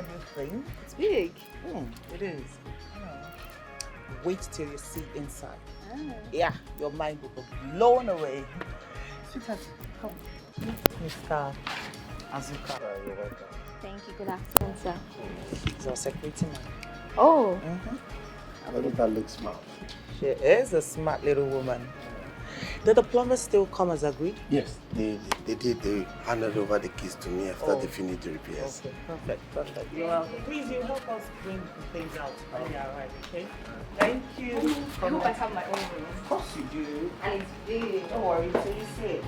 What do you think? It's big. It is. Wait till you see inside. Ah. Yeah, your mind will be blown away. Sweetheart, come. Mr. Azuka. You're welcome. Thank you. Good afternoon, sir. He's our security man. Oh. That looks smart. She is a smart little woman. Did the plumbers still come as agreed? Yes, they did. They handed over the keys to me after they finished the repairs. Okay, perfect. You're welcome. Please, you help us bring the things out when they arrive, okay? Thank you. I hope I have my own room. Of course you do. And it's big. Don't worry till you see it.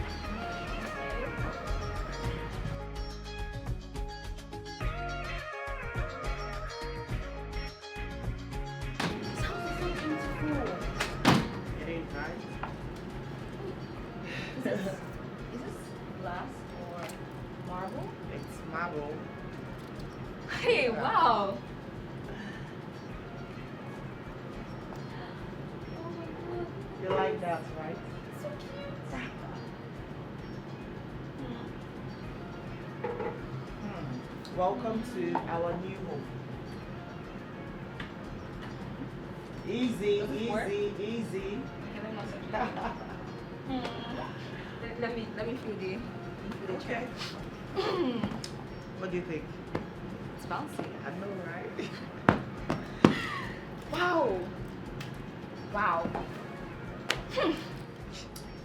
It ain't right. Is this glass or marble? It's marble. Hey, wow. Oh my god. You like that, right? So cute. Welcome to our new home. Easy, easy. Let me feel the chair. What do you think? It's bouncy. I know, right? Wow.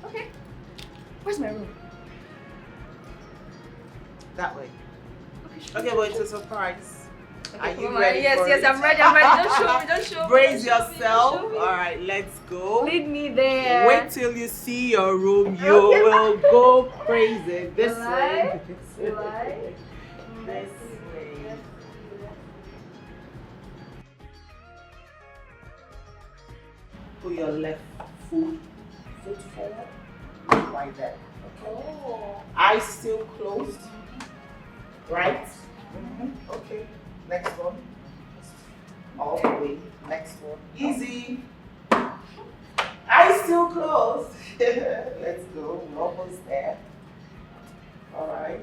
Okay. Where's my room? That way. Okay, Okay, well, it's a surprise. Are you come on. ready? Yes, for yes, it? I'm ready. Don't show me. Brace Don't show me, yourself. don't show me. All right, let's go. Lead me there. Wait till you see your room. You will go crazy. This way. Will I? This way. Put your left foot forward. Like that. Okay. Oh. Eyes still closed. Right? Okay. Next one. All the way. Next one. Easy. Eyes still closed. Let's go. We're almost there. All right.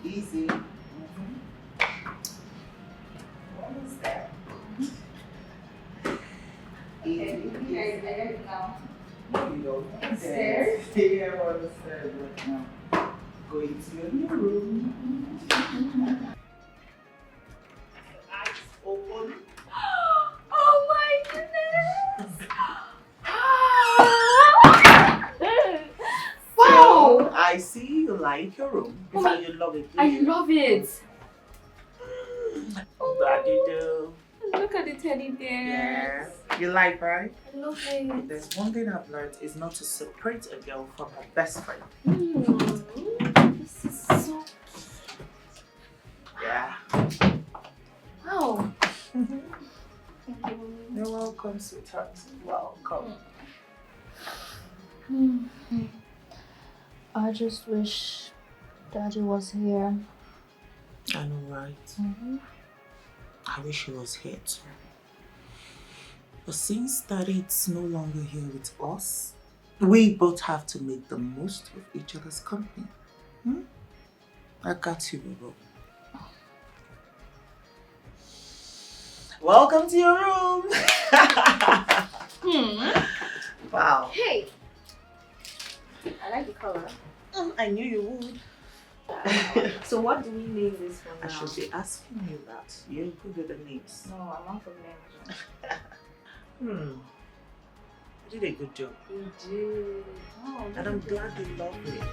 Easy. Almost there. Easy. I get it now. No, you don't. Upstairs? Yeah, I'm on the stairs right now. Going to your new room. Eyes open. Oh my goodness! Wow! I see you like your room. Oh So my- you love it. do I you? love it. Glad you do. Look at the teddy bears. Yes. You like, right? I love it. There's one thing I've learned is not to separate a girl from her best friend. This is so Yeah. wow. Thank you. You're welcome, sweetheart. Welcome. I just wish Daddy was here. I know, right? I wish he was here too. But since Daddy is no longer here with us, we both have to make the most of each other's company. I got you, Bobo. Welcome to your room. Wow. Hey, I like the color. I knew you would. So what do we name this one I now? should be asking you that. You good with the names. No, I'm not from names. You did a good job. You did. Oh, And I'm glad you love it.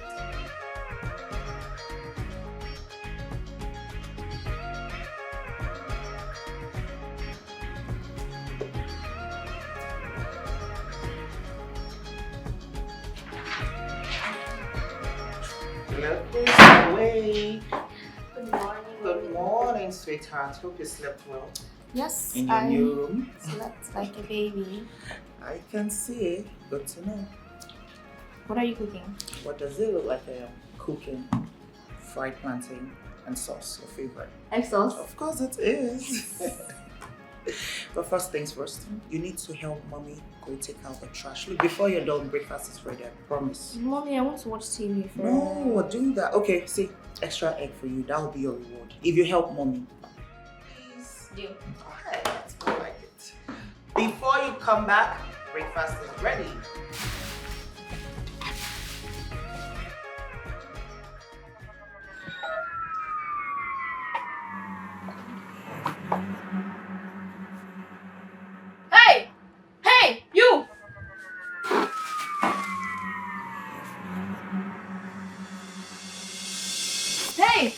Look who's awake. Good morning. Good morning, sweetheart. Hope you slept well Yes, in your I new room. slept like a baby. I can see. Good to know. What are you cooking? What does it look like I am cooking? Fried plantain and sauce, your favorite. Egg sauce. Of course it is. But first things first, you need to help mommy go take out the trash. Look, before you're done, breakfast is ready, I promise. Mommy, I want to watch TV first. No, do that. Okay, see, extra egg for you. That will be your reward. If you help mommy. Deal. Okay, let's go like it. Before you come back, breakfast is ready. Hey! Hey! You! Hey!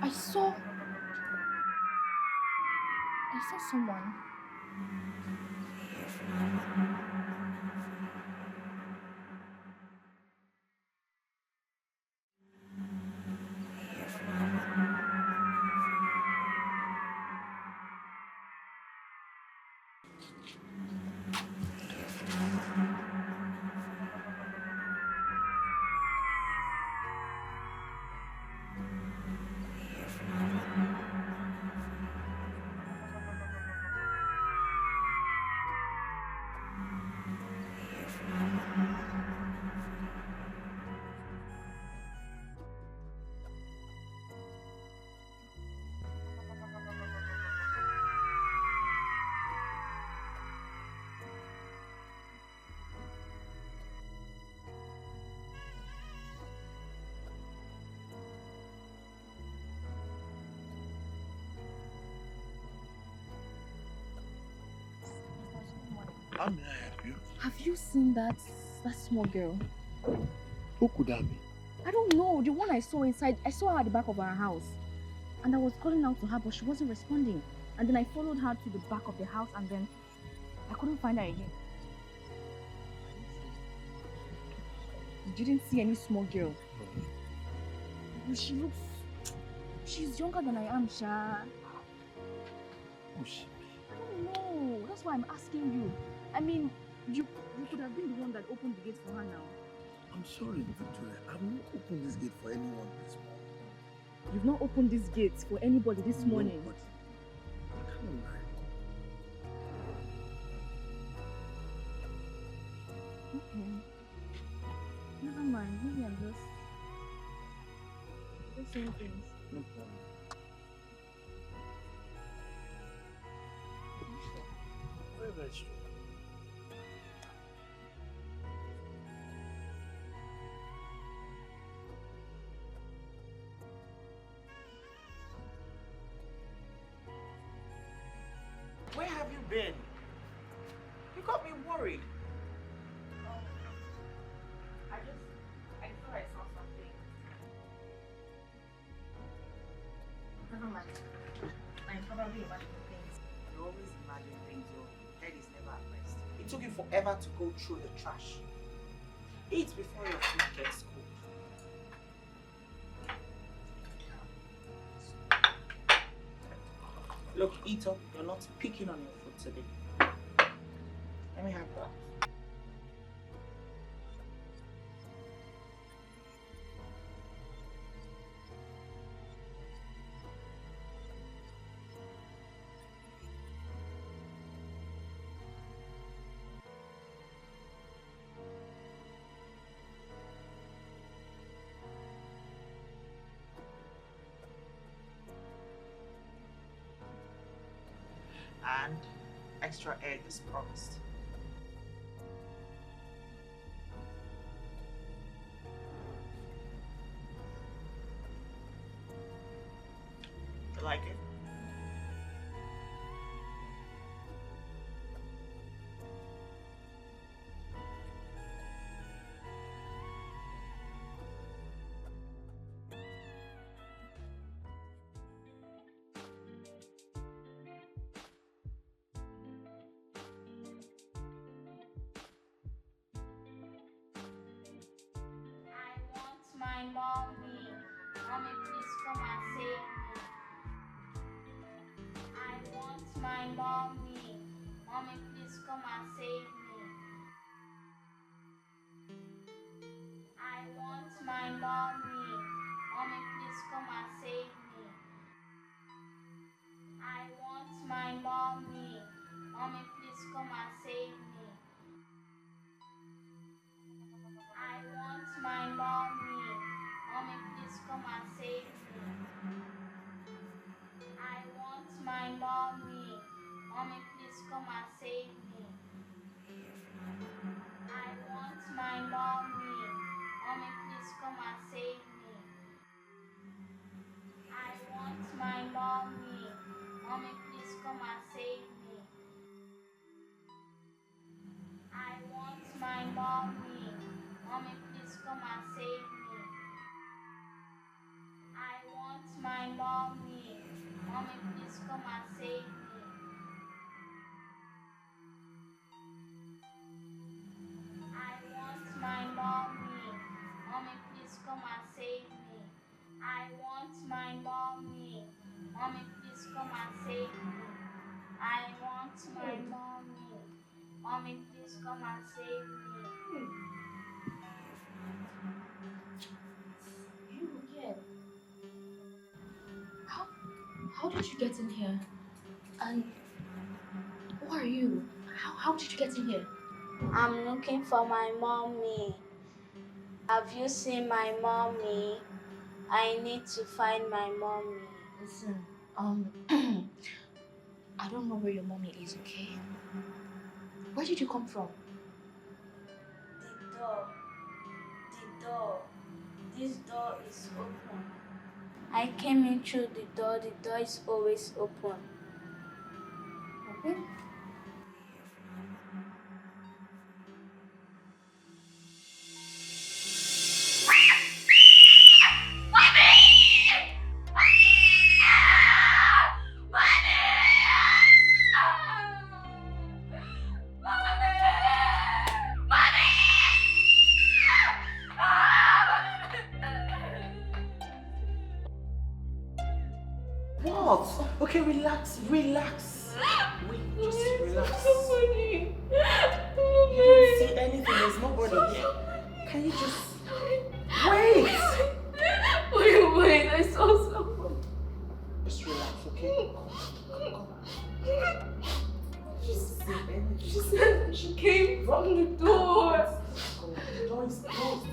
I saw someone. How may I help you? Have you seen that small girl? Who could that be? I don't know. The one I saw inside, I saw her at the back of our house. And I was calling out to her, but she wasn't responding. And then I followed her to the back of the house and then I couldn't find her again. You didn't see any small girl? No. She's younger than I am, Sha. Who's she? I don't know. That's why I'm asking you. I mean, you could have been the one that opened the gate for her now. I'm sorry, Victoria. I've not opened this gate for anyone this morning. You've not opened this gate for anybody this morning. Nobody. I can't lie. Okay. Never mind. Maybe I'm just saying things. No problem. Very, very sure. Where have you been? You got me worried. I thought I saw something. Never mind. I'm probably imagining things. You always imagine things, your head is never at rest. It took you forever to go through the trash. Eat before your food gets cold. Look, eat up. You're not picking on your food today. Let me have that. And extra egg is promised. You like it? I want my mommy. Mommy, please come and save me. I want my mommy. Mommy, please come and save me. I want my mommy. Mommy, please come and save me. I want my mommy. Mommy, please come and save me. I want my mommy. Mommy, mommy. Mommy, please come and save me. I want my mommy. Mommy, please come and save me. I want my mommy. Mommy, please come and save me. I want my mommy. Mommy, please come and save me. I want my mommy. Mommy, please come and save me. I want my mommy. Mommy, please come and save me. I want my mommy. Mommy, please come and save me. I want my mommy. Mommy, please come and save me. You again? How did you get in here? And who are you? How did you get in here? I'm looking for my mommy. Have you seen my mommy? I need to find my mommy. Listen, I don't know where your mommy is, okay? Where did you come from? The door. The door. This door is open. I came in through the door. The door is always open. Okay. What? Okay, relax. Wait, just relax. Nobody. You don't see anything, there's nobody here. Can you just... Wait! Wait, I saw someone. Just relax, okay? Come. She said she came from the door. The door is closed.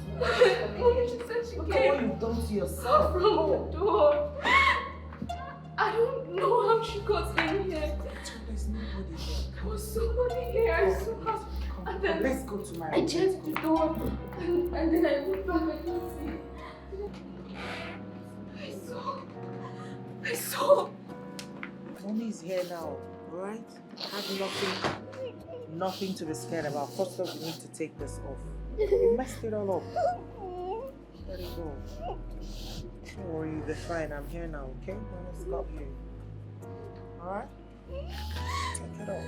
She said she Look at came what you've done to yourself. from the door. I don't know how she got in here. There's nobody here. There was somebody here. I saw her. And then Let's go to my I checked the door and then I looked back and didn't see. I saw. Mommy's here now, alright? Have nothing to be scared about. First off, you need to take this off. You messed it all up. Let it go. Don't worry, you'll be fine. I'm here now, okay? Let's stop you. Alright? Take it off.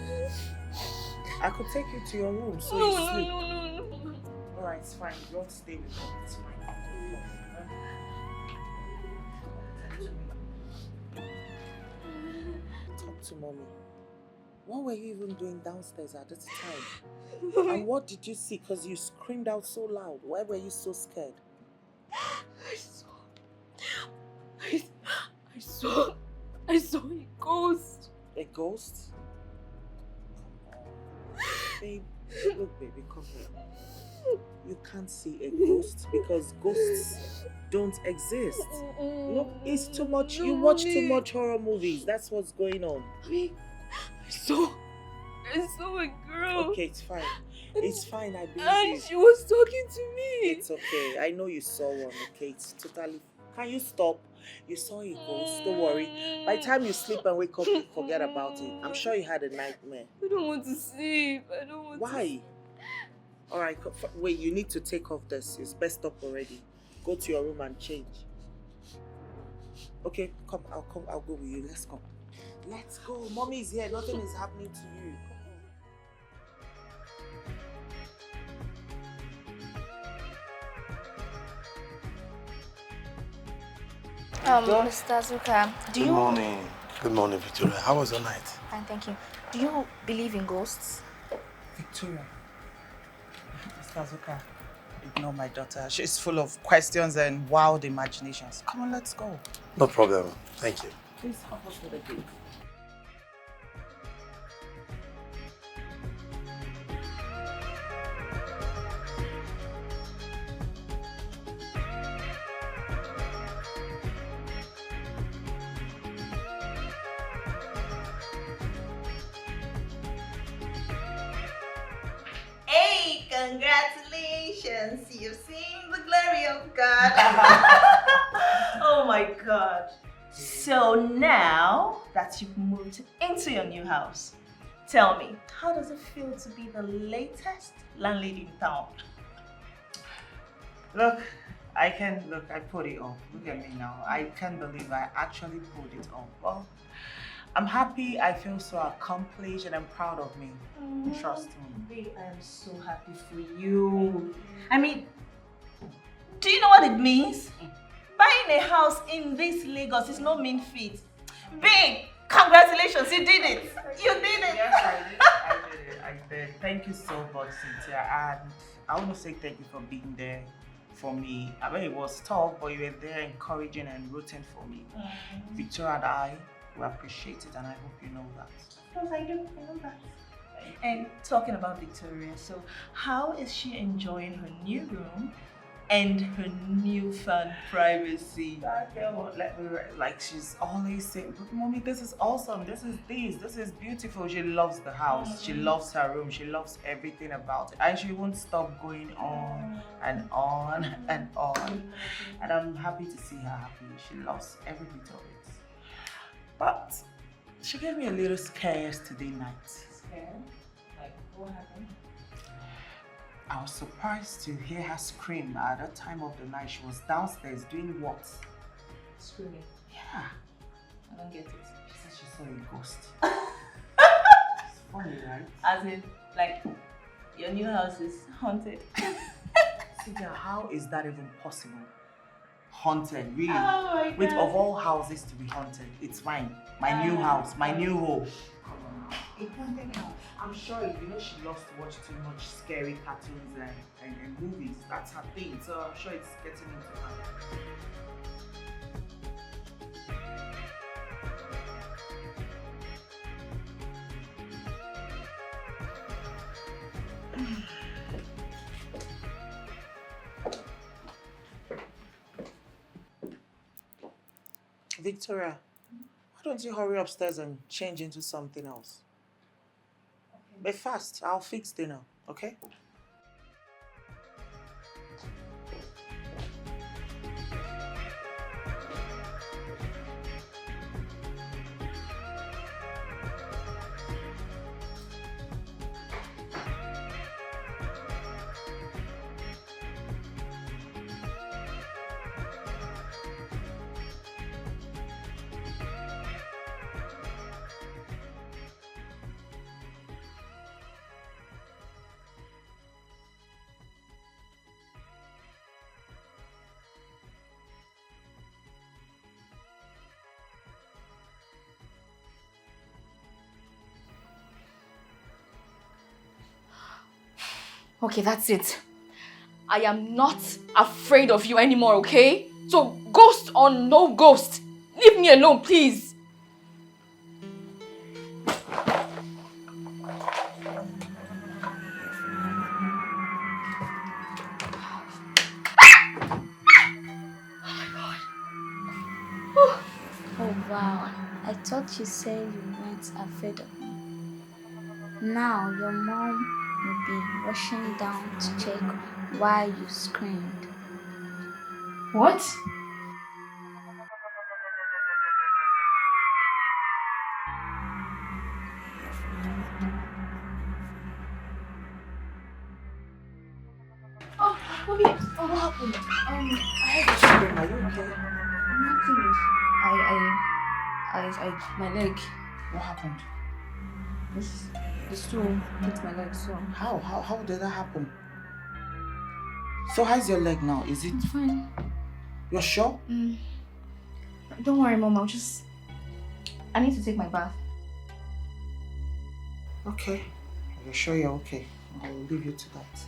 I could take you to your room so you sleep. No. Alright, it's fine. You don't stay with me. It's fine. Talk to mommy. What were you even doing downstairs at this time? And what did you see? Because you screamed out so loud. Why were you so scared? I saw a ghost. A ghost? Babe, look, baby, come here. You can't see a ghost because ghosts don't exist. Look, it's too much. You watch too much horror movies. That's what's going on. I saw a girl. Okay, it's fine. It's fine, I believe And you. she was talking to me. It's okay. I know you saw one, okay? It's totally... Can you stop? You saw a ghost, don't worry. By the time you sleep and wake up, you forget about it. I'm sure you had a nightmare. I don't want to sleep. I don't want to. Why? Alright, wait, you need to take off this. It's best up already. Go to your room and change. Okay, come, I'll go with you. Let's go. Let's go. Mommy is here. Nothing is happening to you. Mr. Zuka, do Good you... morning. Good morning, Victoria. How was your night? Fine, thank you. Do you believe in ghosts? Victoria. Mr. Zuka, ignore my daughter. She's full of questions and wild imaginations. Come on, let's go. No problem. Thank you. Please help us with the gate. excellency. You've seen the glory of God. Oh my God. So now that you've moved into your new house, tell me, how does it feel to be the latest landlady in town? Look, I put it off. Look at me now. I can't believe I actually pulled it off. Well, I'm happy, I feel so accomplished, and I'm proud of me. Trust me. Babe, I am so happy for you. I mean, do you know what it means? Buying a house in this Lagos is no mean feat. Babe, congratulations, you did it. You did it. Yes, I did. Thank you so much, Cynthia. And I want to say thank you for being there for me. I mean, it was tough, but you were there encouraging and rooting for me. Victoria and I, we appreciate it, and I hope you know that. Because I know that. And talking about Victoria, so how is she enjoying her new room and her newfound privacy? That girl won't let me like she's always saying, but mommy, this is awesome, this is beautiful. She loves the house, she loves her room, she loves everything about it, and she won't stop going on and on and on. And I'm happy to see her happy. She loves every bit of it. But she gave me a little scare yesterday night. Scared? Like, what happened? I was surprised to hear her scream at that time of the night. She was downstairs doing what? Screaming. Yeah. I don't get it. She said she saw a ghost. It's funny, right? As in, like, your new house is haunted. Cynthia, how is that even possible? Haunted, really? Oh my God. Wait, of all houses to be haunted, it's mine. My new house, my new home. A haunted house. I'm sure you know she loves to watch too much scary cartoons and movies. That's her thing, so I'm sure it's getting into her. Victoria, why don't you hurry upstairs and change into something else? Be fast, I'll fix dinner, okay? Okay, that's it. I am not afraid of you anymore, okay? So, ghost or no ghost, leave me alone, please. Oh wow, I thought you said you weren't afraid of me. Now your mom will be rushing down to check why you screamed. What? Oh, Bobby, what happened? I heard you scream. Are you okay? Nothing. My leg. What happened? The stool hit my leg, so. How did that happen? So how's your leg now? Is it... It's fine. You're sure? Don't worry, Mom. I need to take my bath. Okay. You're sure you're okay? I'll leave you to that.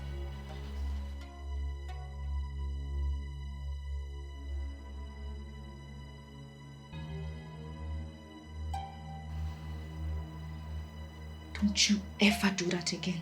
Don't you ever do that again.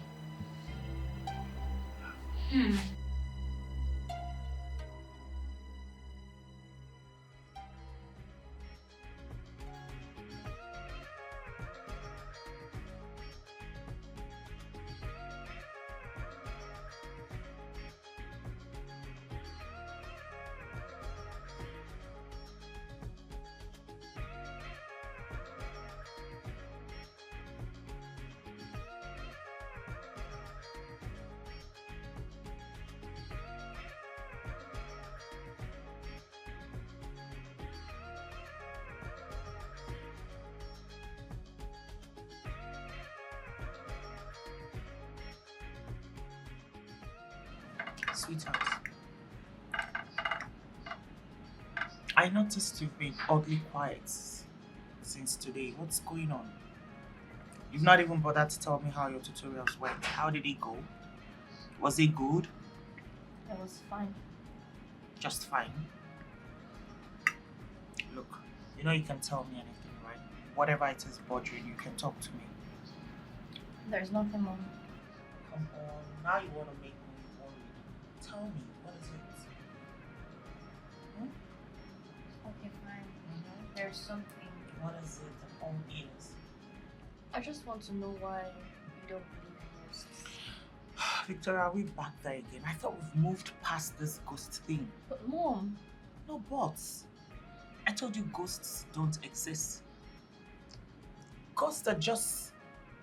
Sweetheart, I noticed you've been oddly quiet since today. What's going on? You've not even bothered to tell me how your tutorials went. How did it go? Was it good? It was fine. Just fine. Look, you know you can tell me anything, right? Whatever it is bothering you, can talk to me. There's nothing, Mom. Come on, now you want to make me worried. Tell me, what is it? Okay, fine. There's something. What is it? I'm all ears. I just want to know why you don't believe in ghosts. Victoria, are we back there again? I thought we've moved past this ghost thing. But Mom, No buts. I told you ghosts don't exist. Ghosts are just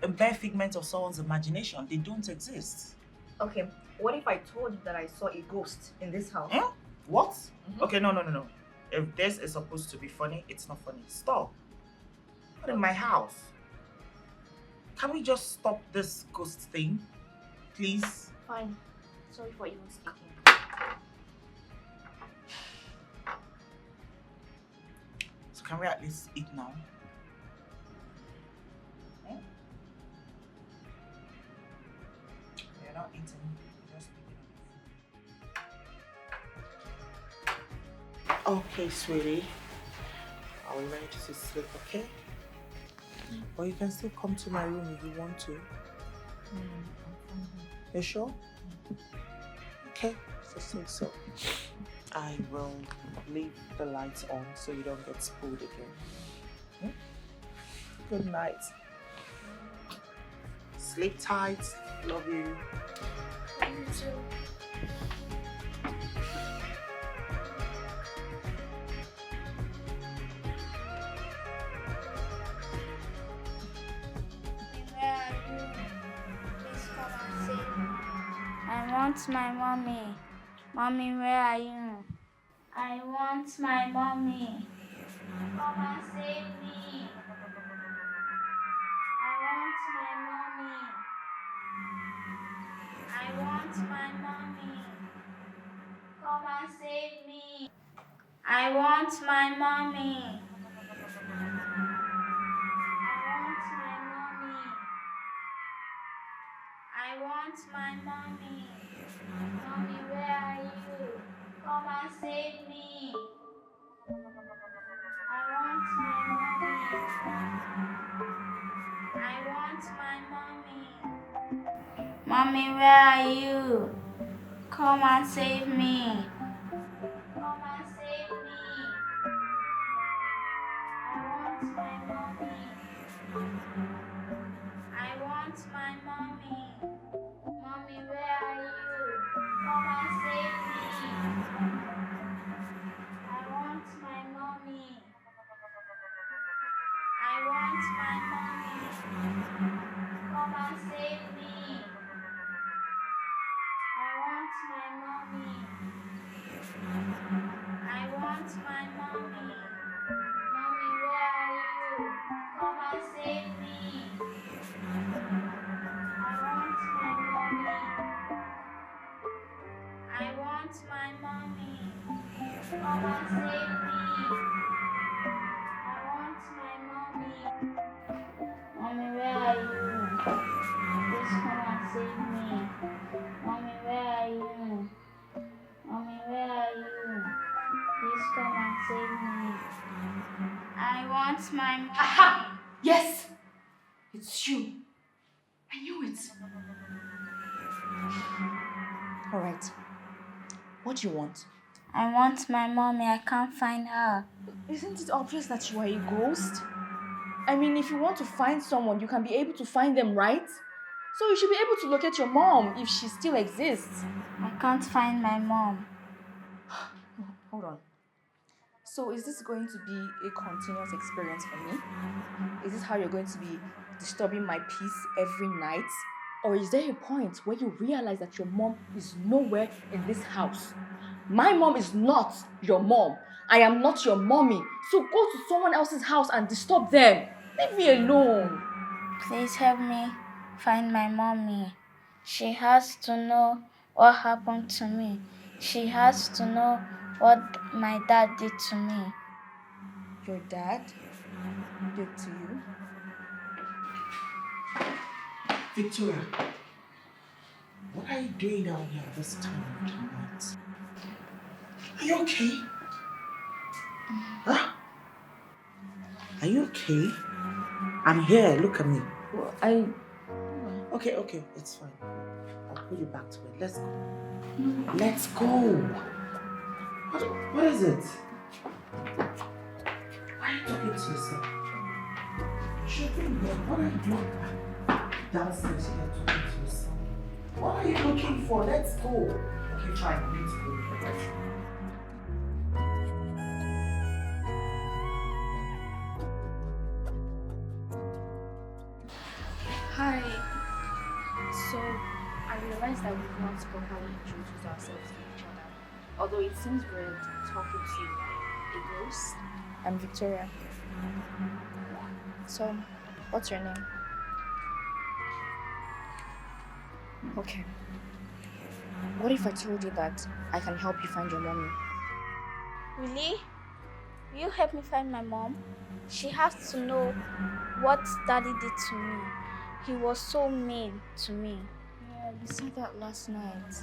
a bare figment of someone's imagination. They don't exist. Okay, what if I told you that I saw a ghost in this house? Eh? What? Okay, no. If this is supposed to be funny, it's not funny. Stop. Not in my house. Can we just stop this ghost thing? Please? fine. Sorry for even speaking. So can we at least eat now? Eh? You're not eating. You're just speaking on the phone. Okay, sweetie. I'll let you to sleep, okay? Or you can still come to my room if you want to. You sure? Okay, so think so. I will leave the lights on so you don't get spoiled again. Good night. Sleep tight. Love you. You too. Where are you? Please come and save me. I want my mommy. Mommy, where are you? I want my mommy. Come and save me. I want my mommy. Come and save me. I want my mommy. I want my mommy. Mommy, where are you? Come and save me. I want my mommy. Mommy, where are you? Come and save me. Come and save me. I want my mommy. Mommy, where are you? Come and save me. I want my mommy. Come and save me. I want my mommy. Mommy, where are you? Come and save me. I want my mommy. Come and save me. Mommy, where are you? Please come and save me. Mommy, where are you? Please come and save me. I want my mommy. Aha! Yes! It's you. I knew it. Alright. What do you want? I want my mommy. I can't find her. Isn't it obvious that you are a ghost? I mean, if you want to find someone, you can be able to find them, right? So you should be able to locate your mom if she still exists. I can't find my mom. Hold on. So is this going to be a continuous experience for me? Is this how you're going to be disturbing my peace every night? Or is there a point where you realize that your mom is nowhere in this house? My mom is not your mom. I am not your mommy. So go to someone else's house and disturb them. Leave me alone. Please help me find my mommy. She has to know what happened to me. She has to know what my dad did to me. Your dad did to you? Victoria, what are you doing down here this time of the night? Are you okay? Huh? Are you okay? I'm here, look at me. Well, Okay, it's fine. I'll put you back to bed. Let's go. Let's go. What is it? Why are you talking to yourself? Should be here. What are you doing downstairs here talking to yourself? What are you looking for? Let's go. Okay, fine. Let's go. Hi. So, I realized that we've not properly introduced ourselves to each other. Although it seems weird talking to a ghost. I'm Victoria. So, what's your name? Okay. What if I told you that I can help you find your mommy? Really? Will you help me find my mom? She has to know what daddy did to me. He was so mean to me. Yeah, you said that last night.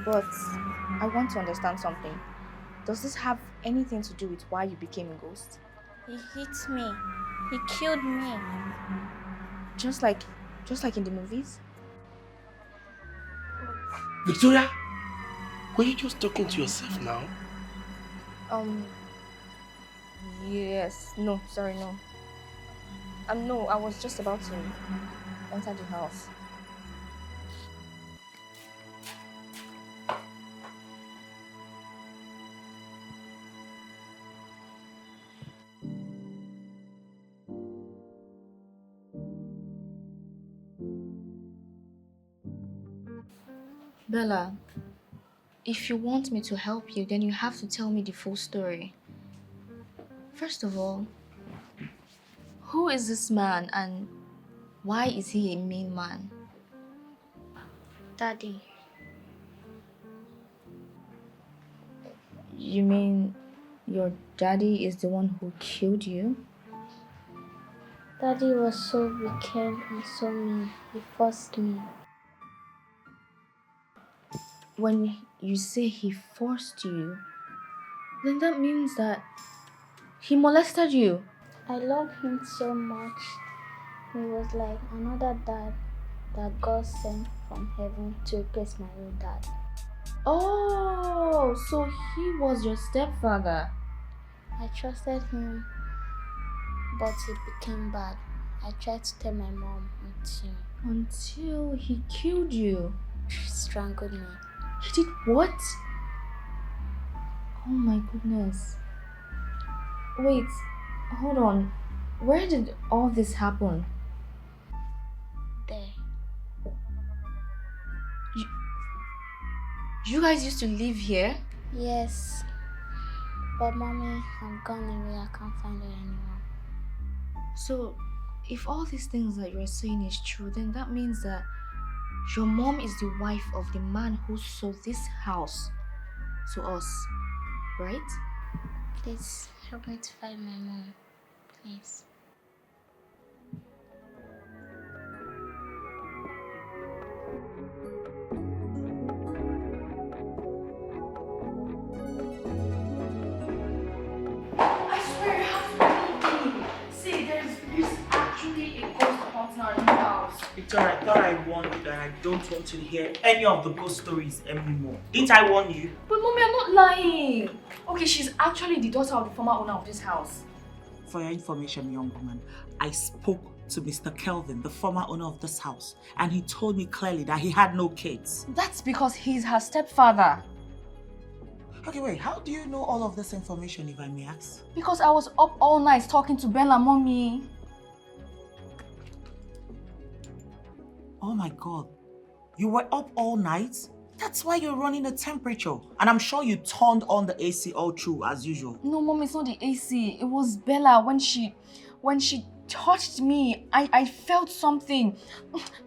But I want to understand something. Does this have anything to do with why you became a ghost? He hit me. He killed me. Just like in the movies? Victoria, were you just talking to yourself now? Yes. No, sorry, no. No, I was just about to enter the house. Bella, if you want me to help you, then you have to tell me the full story. First of all, who is this man and why is he a mean man? Daddy. You mean your daddy is the one who killed you? Daddy was so wicked and so mean. He forced me. When you say he forced you, then that means that he molested you. I love him so much. He was like another dad that God sent from heaven to replace my real dad. Oh, so he was your stepfather. I trusted him, but he became bad. I tried to tell my mom Until he killed you. she strangled me. He did what? Oh my goodness. Wait, hold on. Where did all this happen? There. You guys used to live here? Yes. But mommy, I'm gone away. I can't find her anymore. So, if all these things that you're saying is true, then that means that your mom is the wife of the man who sold this house to us, right? Please help me to find my mom. Please. I swear, you have to believe me. See, there's actually a ghost haunting our new house. Victoria, I thought I warned you that I don't want to hear any of the ghost stories anymore. Didn't I warn you? But mommy, I'm not lying. Okay, she's actually the daughter of the former owner of this house. For your information, young woman, I spoke to Mr. Kelvin, the former owner of this house, and he told me clearly that he had no kids. That's because he's her stepfather. Okay, wait, how do you know all of this information, if I may ask? Because I was up all night talking to Bella, mommy. Oh my God, you were up all night? That's why you're running a temperature. And I'm sure you turned on the AC all through as usual. No, mom, it's not the AC. It was Bella. When she touched me, I felt something.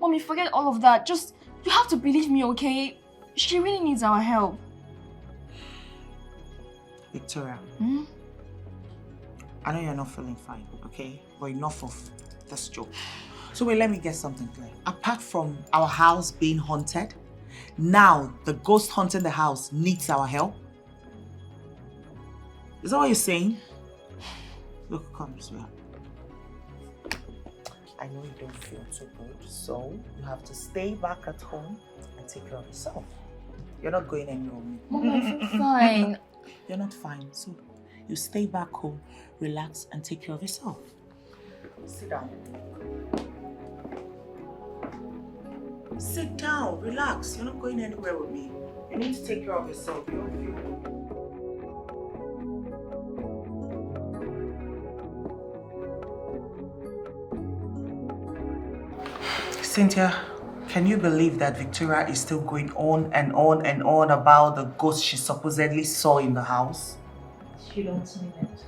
Mommy, forget all of that. You have to believe me, okay? She really needs our help. Victoria, Hmm? I know you're not feeling fine, okay? But enough of this joke. So wait, let me get something clear. Apart from our house being haunted, now the ghost haunting the house needs our help? Is that what you're saying? Look, come, sweetheart. I know you don't feel too good, so you have to stay back at home and take care of yourself. You're not going anywhere with me. Mom, I feel fine. You're not fine, so you stay back home, relax, and take care of yourself. Sit down. Sit down, relax. You're not going anywhere with me. You need to take care of yourself. You don't feel good. Cynthia, can you believe that Victoria is still going on and on and on about the ghost she supposedly saw in the house? You don't mean it.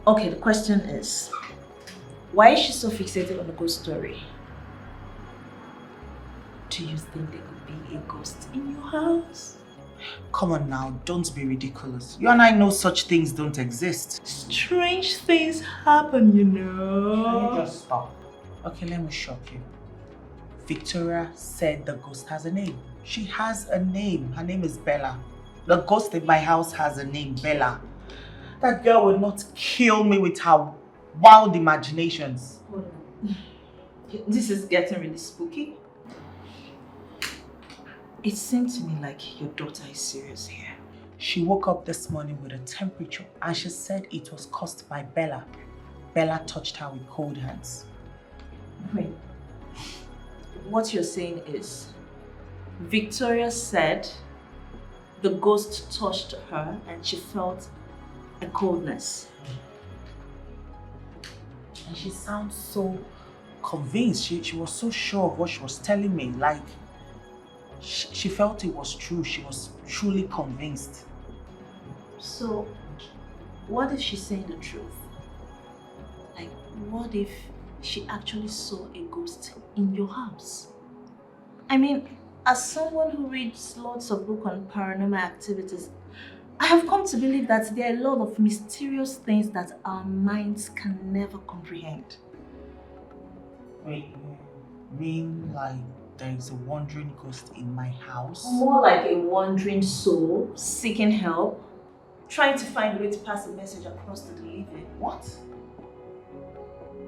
Okay, the question is, why is she so fixated on the ghost story? Do you think there could be a ghost in your house? Come on now, don't be ridiculous. You and I know such things don't exist. Strange things happen, you know. Can you just stop? Okay, let me shock you. Victoria said the ghost has a name. She has a name. Her name is Bella. The ghost in my house has a name, Bella. That girl will not kill me with her wild imaginations. Hold on. This is getting really spooky. It seemed to me like your daughter is serious here. She woke up this morning with a temperature and she said it was caused by Bella. Bella touched her with cold hands. Wait. What you're saying is, Victoria said the ghost touched her and she felt a coldness. And she sounds so convinced. She was so sure of what she was telling me. Like, she felt it was true. She was truly convinced. So, what if she's saying the truth? Like, what if she actually saw a ghost in your house? I mean, as someone who reads lots of books on paranormal activities, I have come to believe that there are a lot of mysterious things that our minds can never comprehend. Wait, you mean like there is a wandering ghost in my house? More like a wandering soul seeking help, trying to find a way to pass a message across to the living. What?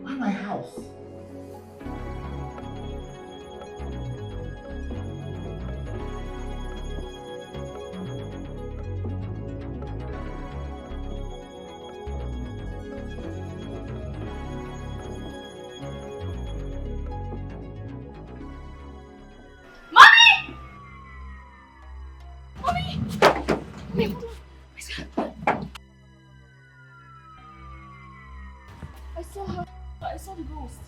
Why my house? I saw her. I saw the ghost.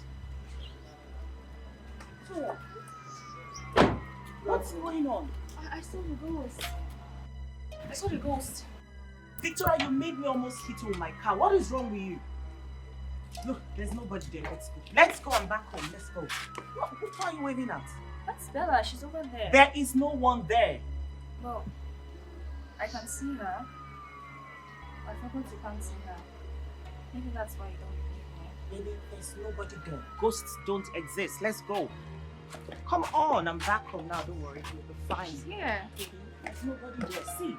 What's going on? I saw the ghost. I saw the ghost. Victoria, you made me almost hit you with my car. What is wrong with you? Look, there's nobody there. Let's go. Let's go and back home. Let's go. Who are you waving at? That's Bella. She's over there. There is no one there. Well, I can see her. I forgot you can't see her. Maybe that's why you don't believe me. Maybe there's nobody there. Ghosts don't exist. Let's go. Come on, I'm back home now. Don't worry, you'll be fine. She's here. There's nobody there. See.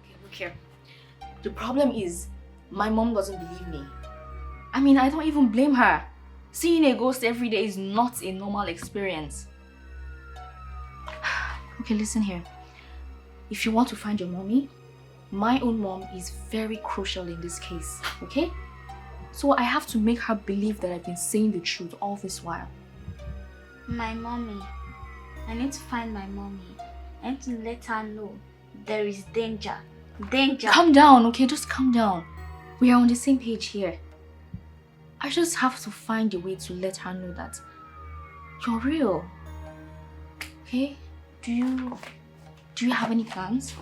Okay, look here. The problem is, my mom doesn't believe me. I mean, I don't even blame her. Seeing a ghost every day is not a normal experience. Okay, listen here. If you want to find your mommy, my own mom is very crucial in this case, okay? So I have to make her believe that I've been saying the truth all this while. My mommy. I need to find my mommy. I need to let her know there is danger. Danger. Calm down, okay? Just calm down. We are on the same page here. I just have to find a way to let her know that you're real. Okay? Do you have any plans?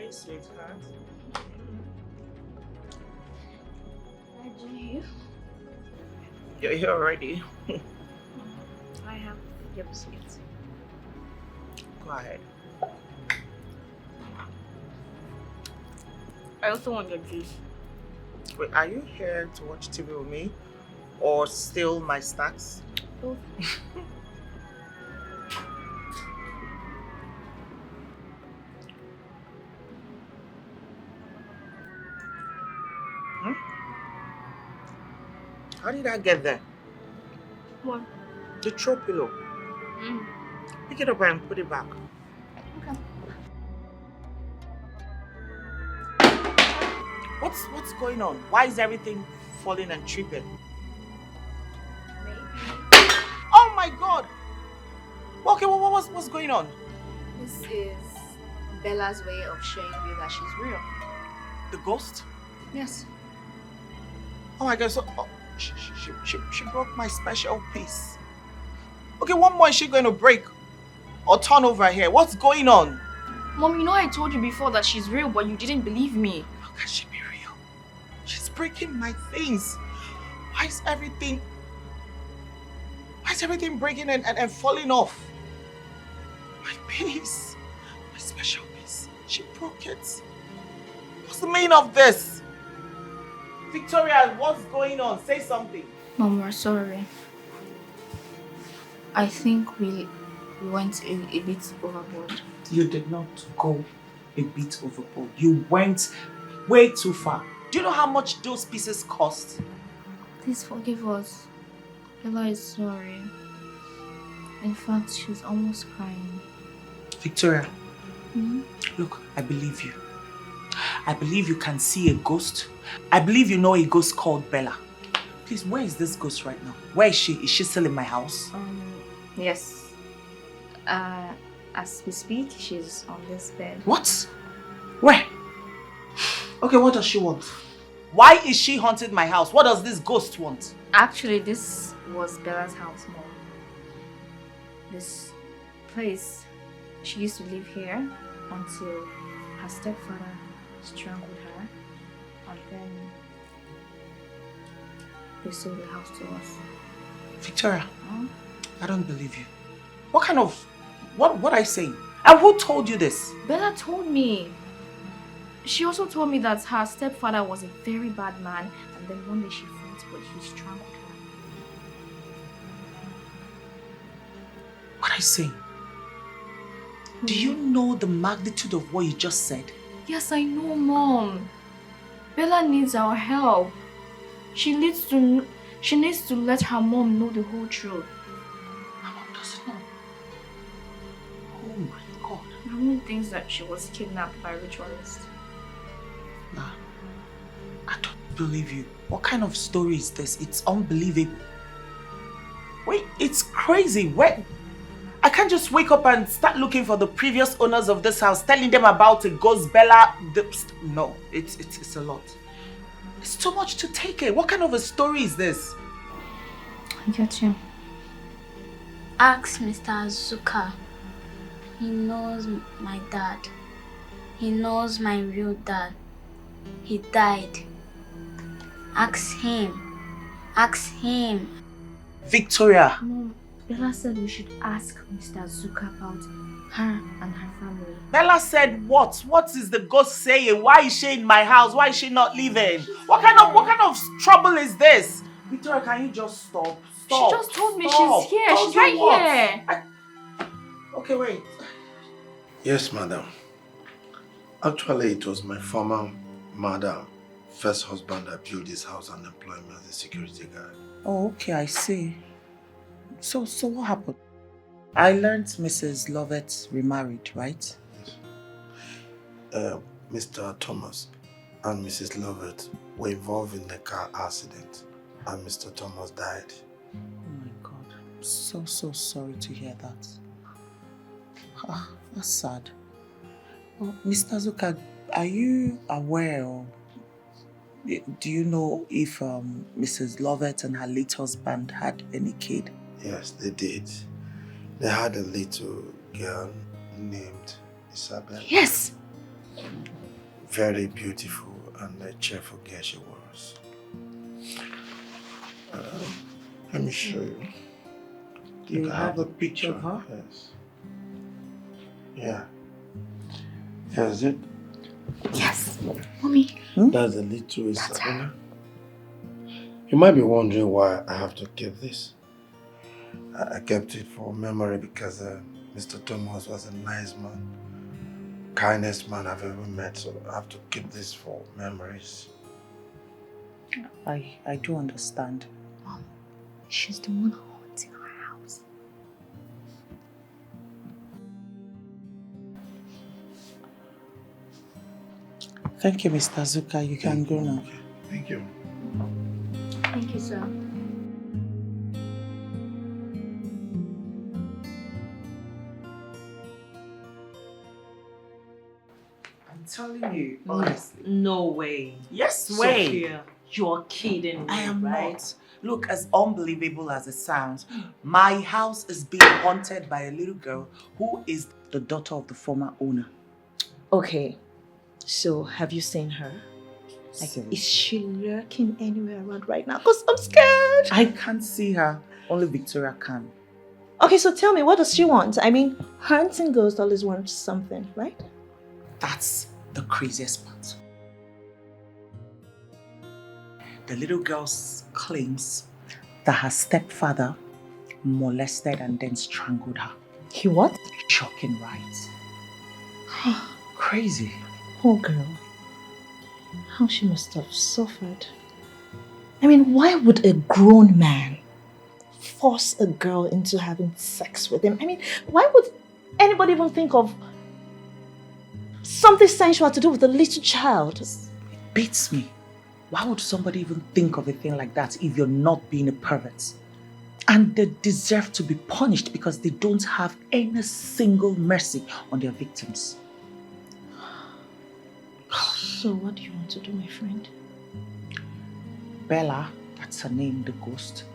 Hey, sweetheart. Reggie, You're here already. I have your biscuits. Go ahead. I also want your juice. Wait, are you here to watch TV with me? Or steal my snacks? Both. How did I get there? What? The throw pillow. Pick it up and put it back. Okay. What's going on? Why is everything falling and tripping? Maybe. Oh my God! Okay, what's going on? This is Bella's way of showing you that she's real. The ghost? Yes. Oh my God! So she broke my special piece. Okay, what more is she going to break or turn over here? What's going on? Mom, you know I told you before that she's real, but you didn't believe me. How can she be real? She's breaking my things. Why is everything breaking and falling off? My piece. My special piece. She broke it. What's the meaning of this? Victoria, what's going on? Say something. Mom, we're sorry. I think we went a bit overboard. You did not go a bit overboard. You went way too far. Do you know how much those pieces cost? Please forgive us. Bella is sorry. In fact, she's almost crying. Victoria, Hmm? look, I believe you. I believe you can see a ghost. I believe you know a ghost called Bella. Please, where is this ghost right now? Where is she? Is she still in my house? Yes. As we speak, she's on this bed. What? Where? Okay, what does she want? Why is she haunting my house? What does this ghost want? Actually, this was Bella's house, Mom. This place, she used to live here until her stepfather strangled her, and then they sold the house to us. Victoria, Huh? I don't believe you. What kind of... What are you saying? And who told you this? Bella told me. She also told me that her stepfather was a very bad man, and then one day she fought, but he strangled her. What are you saying? Do you know the magnitude of what you just said? Yes, I know, Mom. Bella needs our help. She needs to let her mom know the whole truth. My mom doesn't know. Oh my God. My mom thinks that she was kidnapped by ritualists. Nah, I don't believe you. What kind of story is this? It's unbelievable. Wait, it's crazy. Where? I can't just wake up and start looking for the previous owners of this house, telling them about a ghost Bella. No, it's a lot. It's too much to take in. What kind of a story is this? I get you. Ask Mr. Azuka. He knows my dad. He knows my real dad. He died. Ask him. Ask him. Victoria. Mom, Bella said we should ask Mr. Azuka about her and her family. Bella said what? What is the ghost saying? Why is she in my house? Why is she not leaving? What kind of trouble is this? Victoria, can you just stop? Stop. She just told me Stop. she's here. Told She's you right what? here. Okay, wait. Yes, madam. Actually, it was my former mother, first husband that built this house and employed me as a security guard. Oh, okay, I see. So what happened? I learned Mrs. Lovett remarried, right? Yes. Mr. Thomas and Mrs. Lovett were involved in a car accident and Mr. Thomas died. Oh my God. I'm so sorry to hear that. Ah, that's sad. Well, Mr. Zuka, are you aware or do you know if Mrs. Lovett and her late husband had any kid? Yes, they did. They had a little girl named Isabel. Yes. very beautiful and a cheerful girl she was. Let me show you. Do you have a picture of her? Yes. Yeah. Is it? Yes. Mommy. That's a little Isabella. You might be wondering why I have to keep this. I kept it for memory because Mr. Thomas was a nice man. Kindest man I've ever met, so I have to keep this for memories. I do understand. Mom, she's the one haunting our house. Thank you, Mr. Zuka. You can go now. Thank you. Thank you, sir. I'm telling you, honestly. No way. Yes, way. Sophia, you're kidding me, I am right? not. Look, as unbelievable as it sounds, my house is being haunted by a little girl who is the daughter of the former owner. Okay, so have you seen her? Like, So, is she lurking anywhere around right now? Because I'm scared. I can't see her. Only Victoria can. Okay, so tell me, what does she want? I mean, hunting ghosts always want something, right? That's the craziest part. The little girl claims that her stepfather molested and then strangled her. He what? Shocking, right? Crazy. Poor girl. How she must have suffered. I mean, why would a grown man force a girl into having sex with him? I mean, why would anybody even think of something sensual to do with a little child? It beats me. Why would somebody even think of a thing like that if you're not being a pervert? And they deserve to be punished because they don't have any single mercy on their victims. So what do you want to do, my friend? Bella, that's her name, the ghost,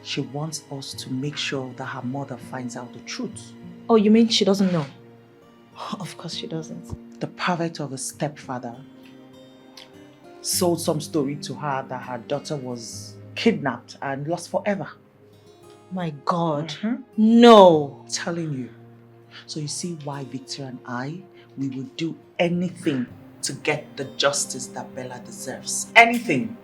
she wants us to make sure that her mother finds out the truth. Oh, you mean she doesn't know? Of course she doesn't. The pervert of a stepfather sold some story to her that her daughter was kidnapped and lost forever. My God. No. I'm telling you. So you see why Victor and I, we will do anything to get the justice that Bella deserves. Anything.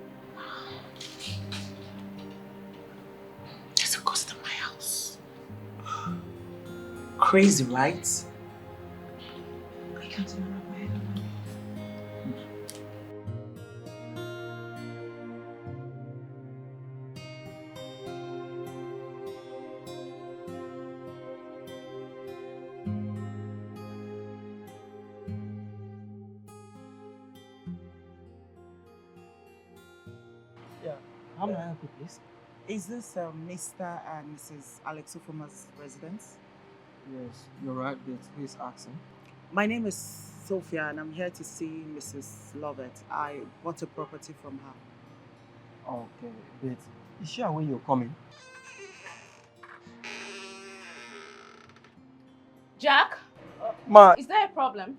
There's a ghost in my house. Crazy, right? I can't remember my head. How may I help you, please? Is this Mr. and Mrs. Alex Ufuma's residence? Yes, you're right, but please ask him. My name is Sophia and I'm here to see Mrs. Lovett. I bought a property from her. Okay, but is she aware you're coming? Jack, Ma, is there a problem?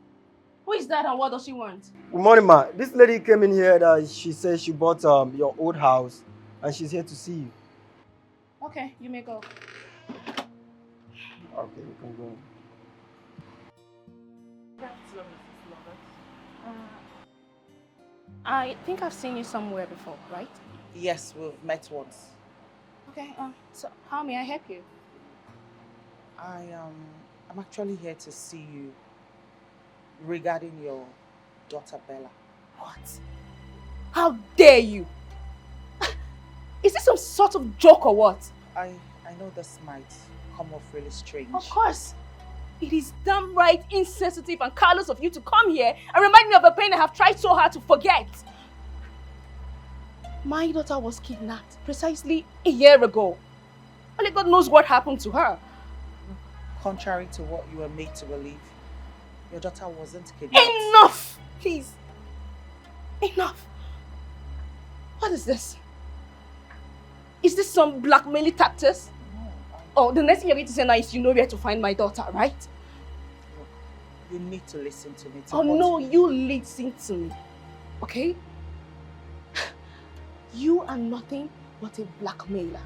Who is that and what does she want? good morning, ma. This lady came in here that she says she bought your old house and she's here to see you. Okay, you may go. Okay, you can go. I think I've seen you somewhere before, right? Yes, we've met once. Okay, so how may I help you? I'm actually here to see you regarding your daughter Bella. What? How dare you? Is this some sort of joke or what? I know this might come off really strange. Of course. It is downright insensitive and careless of you to come here and remind me of a pain I have tried so hard to forget. My daughter was kidnapped precisely a year ago. Only God knows what happened to her. Contrary to what you were made to believe, your daughter wasn't kidnapped. Enough! Please. Enough. What is this? Is this some blackmailing tactics? No, Oh, the next thing you're going to say now is you know where to find my daughter, right? You need to listen to me. Oh no, you listen to me, okay? You are nothing but a blackmailer.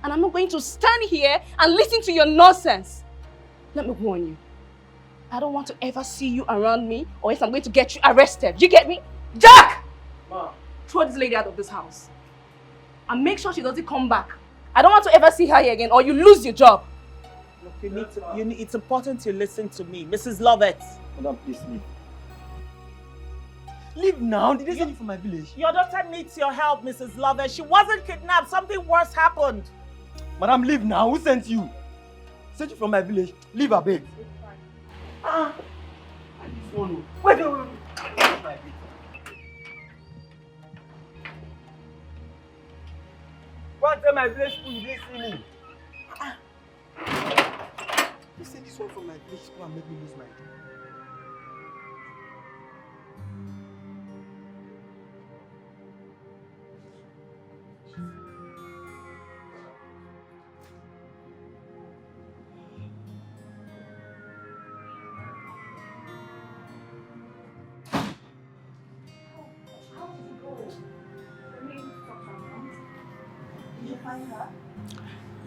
And I'm not going to stand here and listen to your nonsense. Let me warn you. I don't want to ever see you around me or else I'm going to get you arrested. You get me? Jack! Ma. Throw this lady out of this house. And make sure she doesn't come back. I don't want to ever see her here again or you lose your job. Look, it's important you listen to me. Mrs. Lovett. Madam, please leave. Leave now. Did they send you from my village? Your daughter needs your help, Mrs. Lovett. She wasn't kidnapped. Something worse happened. Madam, leave now. Who sent you? Sent you from my village. Leave, I beg. Ah. Wait. Go and tell my village people you didn't see me. You sent this one from my village to come and make me lose my job.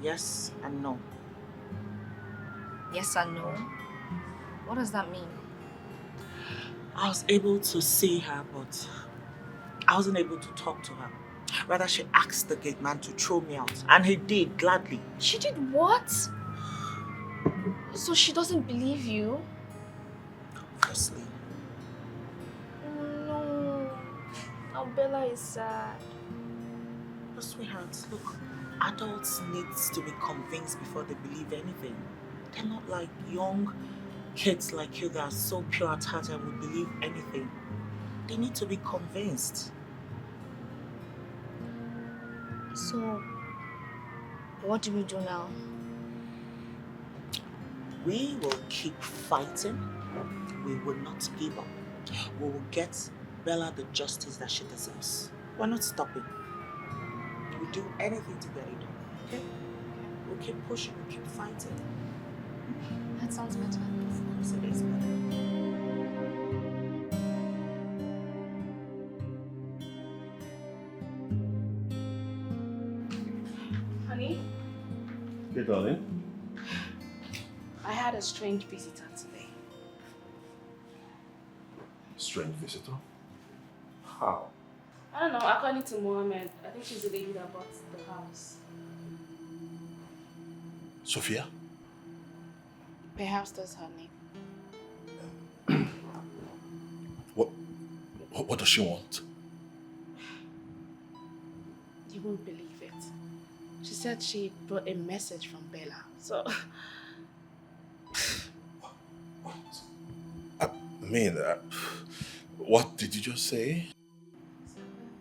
Yes and no. Yes and no? What does that mean? I was able to see her, but I wasn't able to talk to her. Rather, she asked the gate man to throw me out, and he did gladly. She did what? So she doesn't believe you? Obviously. No. Now Bella is sad. But sweetheart, look, adults need to be convinced before they believe anything. They're not like young kids like you that are so pure at heart and would believe anything. They need to be convinced. So, what do we do now? We will keep fighting. We will not give up. We will get Bella the justice that she deserves. We're not stopping. We'll do anything to get it done, okay? We'll keep pushing, we'll keep fighting. That sounds better. Of course it is better. Honey, Hey, darling. I had a strange visitor today. Strange visitor? How? I don't know, according to Mohammed, I think she's the lady that bought the house. Sophia? Perhaps that's her name. What does she want? You won't believe it. She said she brought a message from Bella. So, What did you just say?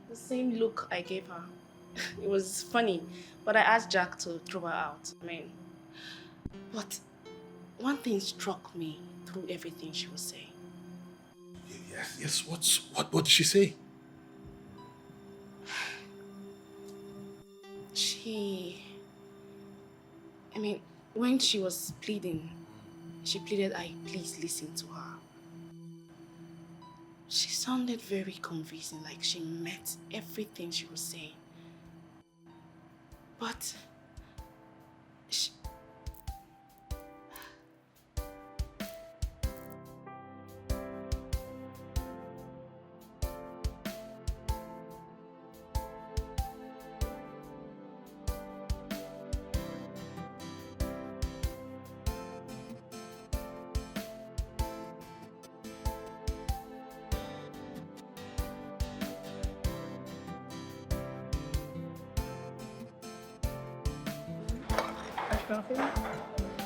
the same look I gave her. It was funny, but I asked Jack to throw her out. But one thing struck me through everything she was saying. Yes, what did she say? When she was pleading, she pleaded I please listen to her. She sounded very convincing, like she meant everything she was saying. But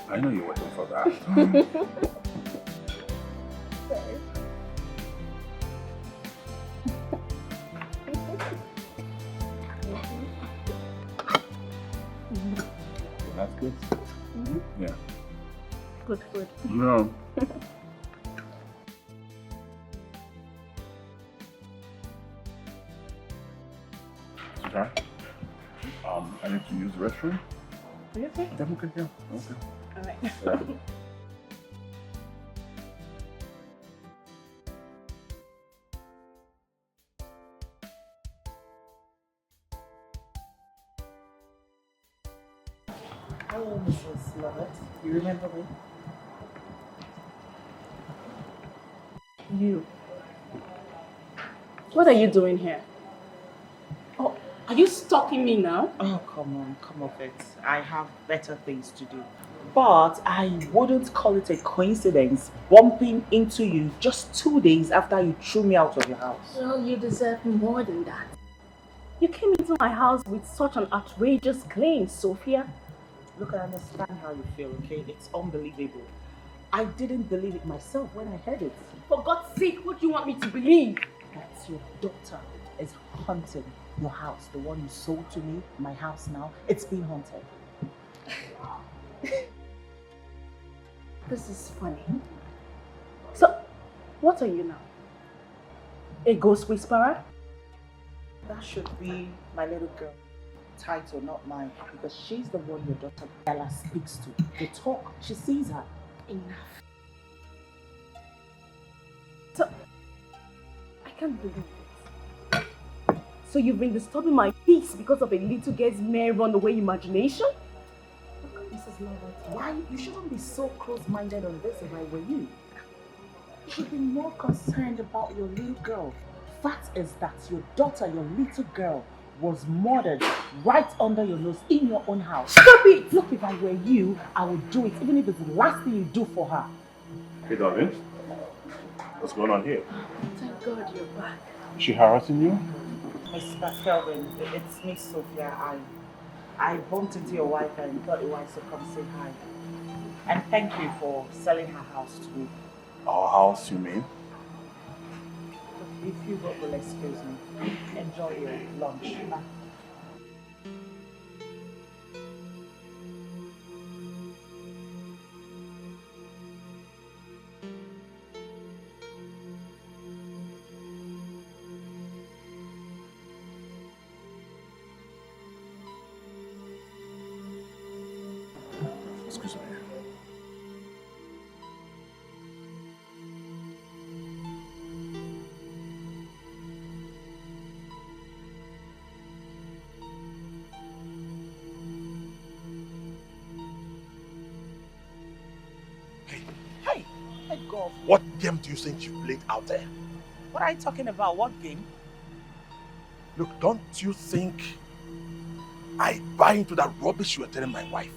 I know you're waiting for that. That's good? Yeah. good. No. Okay. I need to use the restroom. Are you okay? I'm okay, yeah. Okay. All right. Yeah. Oh, Mrs. Lovett, you remember me? You. What are you doing here? Oh, are you stalking me now? Oh, come off it. I have better things to do. But I wouldn't call it a coincidence bumping into you just 2 days after you threw me out of your house. Well, you deserve more than that. You came into my house with such an outrageous claim, Sophia. Look, I understand how you feel, okay? It's unbelievable. I didn't believe it myself when I heard it. For God's sake, what do you want me to believe? That your daughter is haunting your house. The one you sold to me, my house now, it's been haunted. This is funny. So, what are you now? A ghost whisperer? That should be my little girl title, not mine, because she's the one your daughter Bella speaks to. They talk, she sees her. Enough. So, I can't believe it. So you've been disturbing my peace because of a little girl's mere runaway imagination? Look, Mrs. Lovett, why? You shouldn't be so close-minded on this if I were you. You should be more concerned about your little girl. Fact is that your daughter, your little girl, was murdered right under your nose in your own house. Stop it! Look, if I were you, I would do it, even if it's the last thing you do for her. Hey, darling. What's going on here? Thank God you're back. Is she harassing you? Mr. Kelvin, it's me, Sophia. I bumped into your wife and thought it wise to come say hi. And thank you for selling her house to me. Our house, you mean? If you both will excuse me, enjoy your lunch. Bye. Excuse me. Let go of me. What game do you think you played out there? What are you talking about? What game? Look, don't you think I buy into that rubbish you are telling my wife?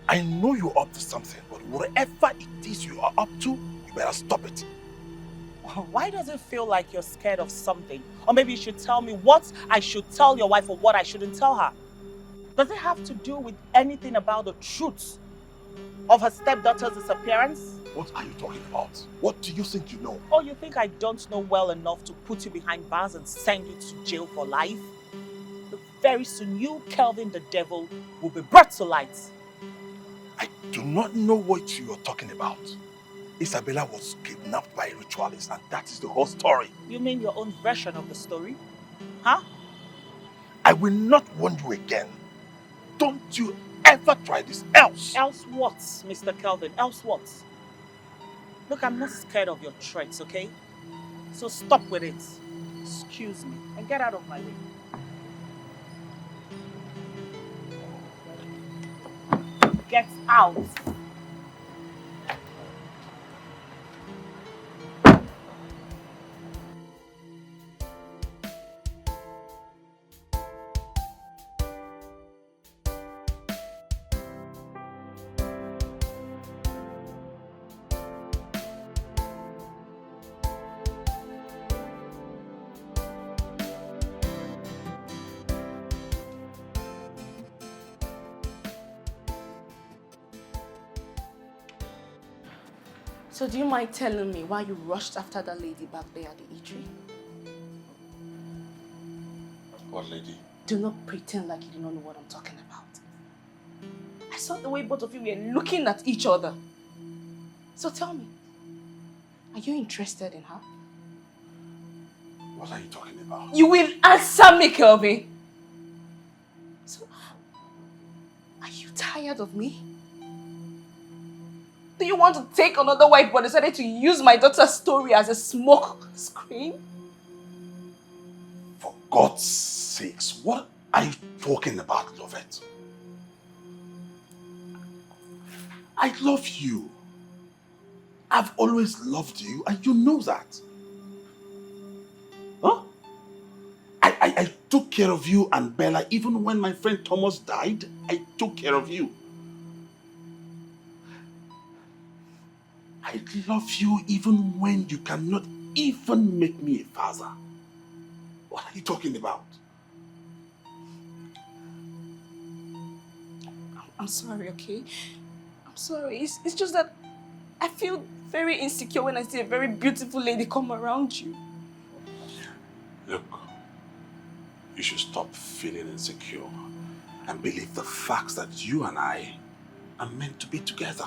I know you're up to something, but whatever it is you are up to, you better stop it. Why does it feel like you're scared of something? Or maybe you should tell me what I should tell your wife or what I shouldn't tell her. Does it have to do with anything about the truth of her stepdaughter's disappearance? What are you talking about? What do you think you know? Oh, you think I don't know well enough to put you behind bars and send you to jail for life? Look, very soon you, Kelvin the devil, will be brought to light. I do not know what you are talking about. Isabella was kidnapped by a ritualist, and that is the whole story. You mean your own version of the story? Huh? I will not warn you again. Don't you ever try this else. Else what, Mr. Kelvin? Else what? Look, I'm not scared of your threats, okay? So stop with it. Excuse me and get out of my way. Get out. So do you mind telling me why you rushed after that lady back there at the eatery? What lady? Do not pretend like you do not know what I'm talking about. I saw the way both of you were looking at each other. So tell me, are you interested in her? What are you talking about? You will answer me, Kelvin. So, are you tired of me? Do you want to take another wife but decided to use my daughter's story as a smoke screen? For God's sakes, what are you talking about, Lovett? I love you. I've always loved you, and you know that. Huh? I took care of you and Bella even when my friend Thomas died. I took care of you. I love you even when you cannot even make me a father. What are you talking about? I'm sorry, okay? I'm sorry. It's just that I feel very insecure when I see a very beautiful lady come around you. Look, you should stop feeling insecure and believe the facts that you and I are meant to be together.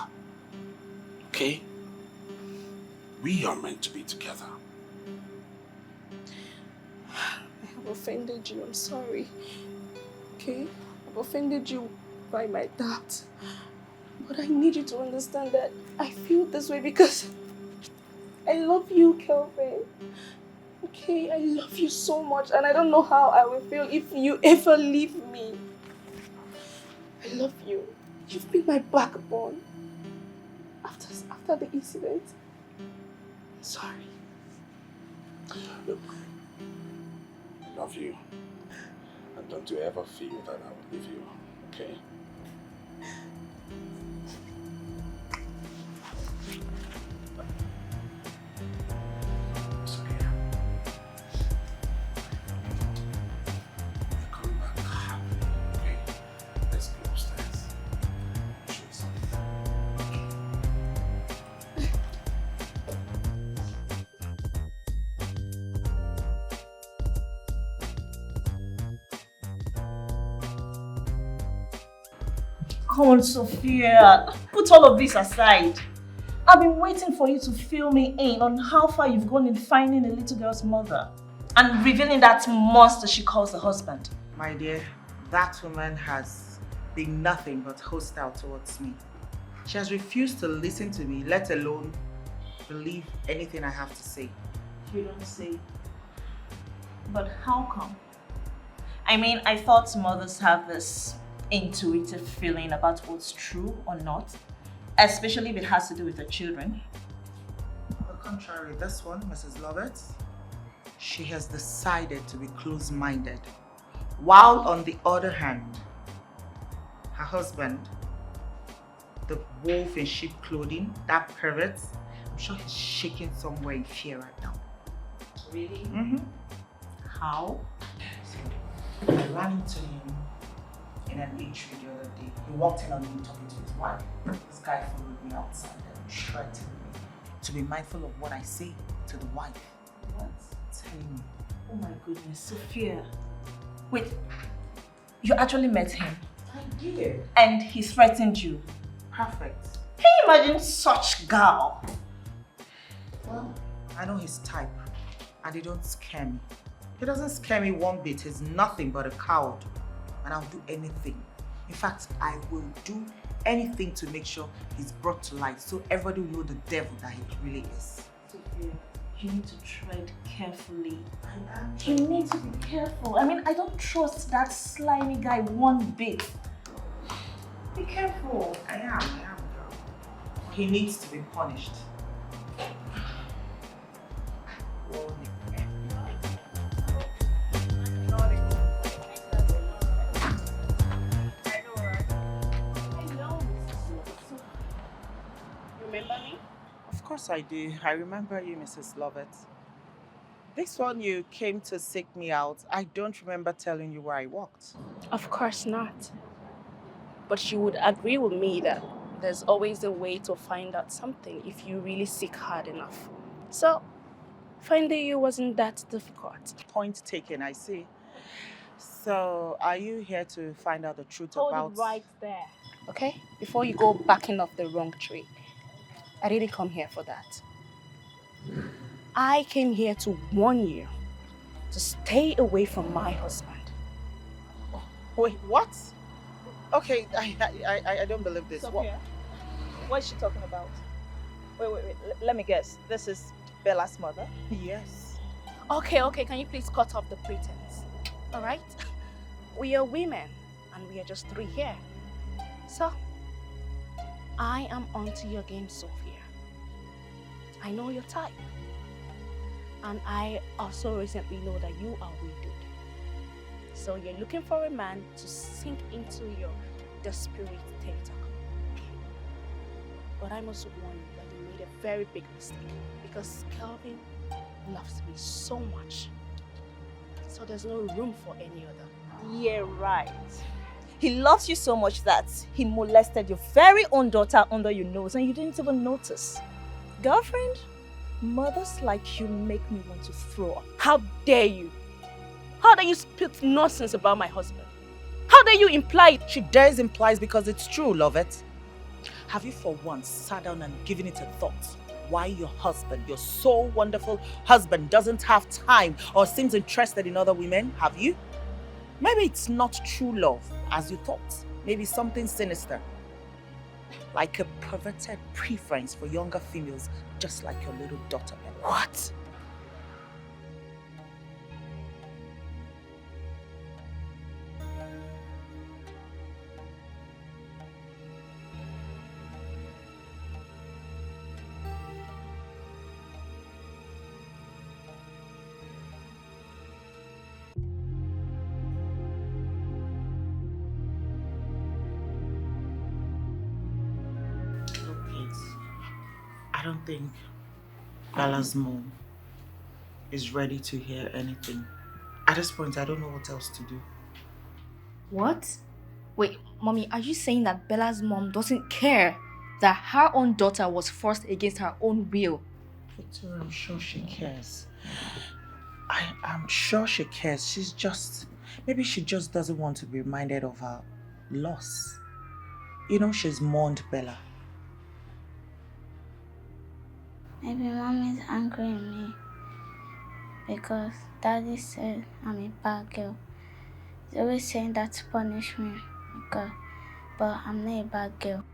Okay? We are meant to be together. I have offended you. I'm sorry. Okay? I've offended you by my doubt. But I need you to understand that I feel this way because I love you, Kelvin. Okay? I love you so much and I don't know how I will feel if you ever leave me. I love you. You've been my backbone. After the incident. I'm sorry. Look, I love you. And don't you ever feel that I will leave you, okay? It's okay. We'll come back. Okay? Let's go upstairs. Show you something. Come on, Sophia. Put all of this aside. I've been waiting for you to fill me in on how far you've gone in finding a little girl's mother and revealing that monster she calls her husband. My dear, that woman has been nothing but hostile towards me. She has refused to listen to me, let alone believe anything I have to say. You don't say. But how come? I mean, I thought mothers have this intuitive feeling about what's true or not, especially if it has to do with their children. On the contrary, this one, Mrs. Lovett, she has decided to be close-minded. While on the other hand, her husband, the wolf in sheep clothing, that pervert, I'm sure he's shaking somewhere in fear right now. Really? Mm-hmm. How? So, I ran into him in an eatery the other day. He walked in on me talking to his wife. This guy followed me outside and threatened me to be mindful of what I say to the wife. What? Telling me. Oh my goodness, Sophia. Wait, you actually met him? I did. And he threatened you? Perfect. Can you imagine such girl? Well, I know his type, and he don't scare me. He doesn't scare me one bit. He's nothing but a coward, and I'll do anything. In fact, I will do anything to make sure he's brought to light so everybody will know the devil that he really is. Sophia, you need to tread carefully. I am. You need to be careful. I mean, I don't trust that slimy guy one bit. Be careful. I am, girl. He needs to be punished. Remember me? Of course I do. I remember you, Mrs. Lovett. This one you came to seek me out. I don't remember telling you where I worked. Of course not. But you would agree with me that there's always a way to find out something if you really seek hard enough. So, finding you wasn't that difficult. Point taken, I see. So, are you here to find out the truth about... Hold it right there. Okay? Before you go backing off the wrong tree. I didn't come here for that. I came here to warn you to stay away from my husband. Wait, what? Okay, I don't believe this. Sophia, what is she talking about? Wait, let me guess. This is Bella's mother? Yes. Okay, can you please cut off the pretense? All right? We are women, and we are just three here. So, I am onto your game, Sophia. I know your type. And I also recently know that you are widowed. So you're looking for a man to sink into your desperate tentacle. But I must warn you that you made a very big mistake because Kelvin loves me so much. So there's no room for any other. Yeah, right. He loves you so much that he molested your very own daughter under your nose and you didn't even notice. Girlfriend, mothers like you make me want to throw up. How dare you? How dare you spit nonsense about my husband? How dare you imply it? She dares implies because it's true, Lovett. Have you for once sat down and given it a thought? Why your husband, your so wonderful husband, doesn't have time or seems interested in other women? Have you? Maybe it's not true love, as you thought. Maybe something sinister. Like a perverted preference for younger females, just like your little daughter. What? I don't think Bella's mom is ready to hear anything. At this point, I don't know what else to do. What? Wait, Mommy, are you saying that Bella's mom doesn't care that her own daughter was forced against her own will? Victoria, I'm sure she cares. I'm sure she cares. Maybe she just doesn't want to be reminded of her loss. You know, she's mourned Bella. Maybe Mom is angry at me because Daddy said I'm a bad girl. He's always saying that to punish me, but I'm not a bad girl.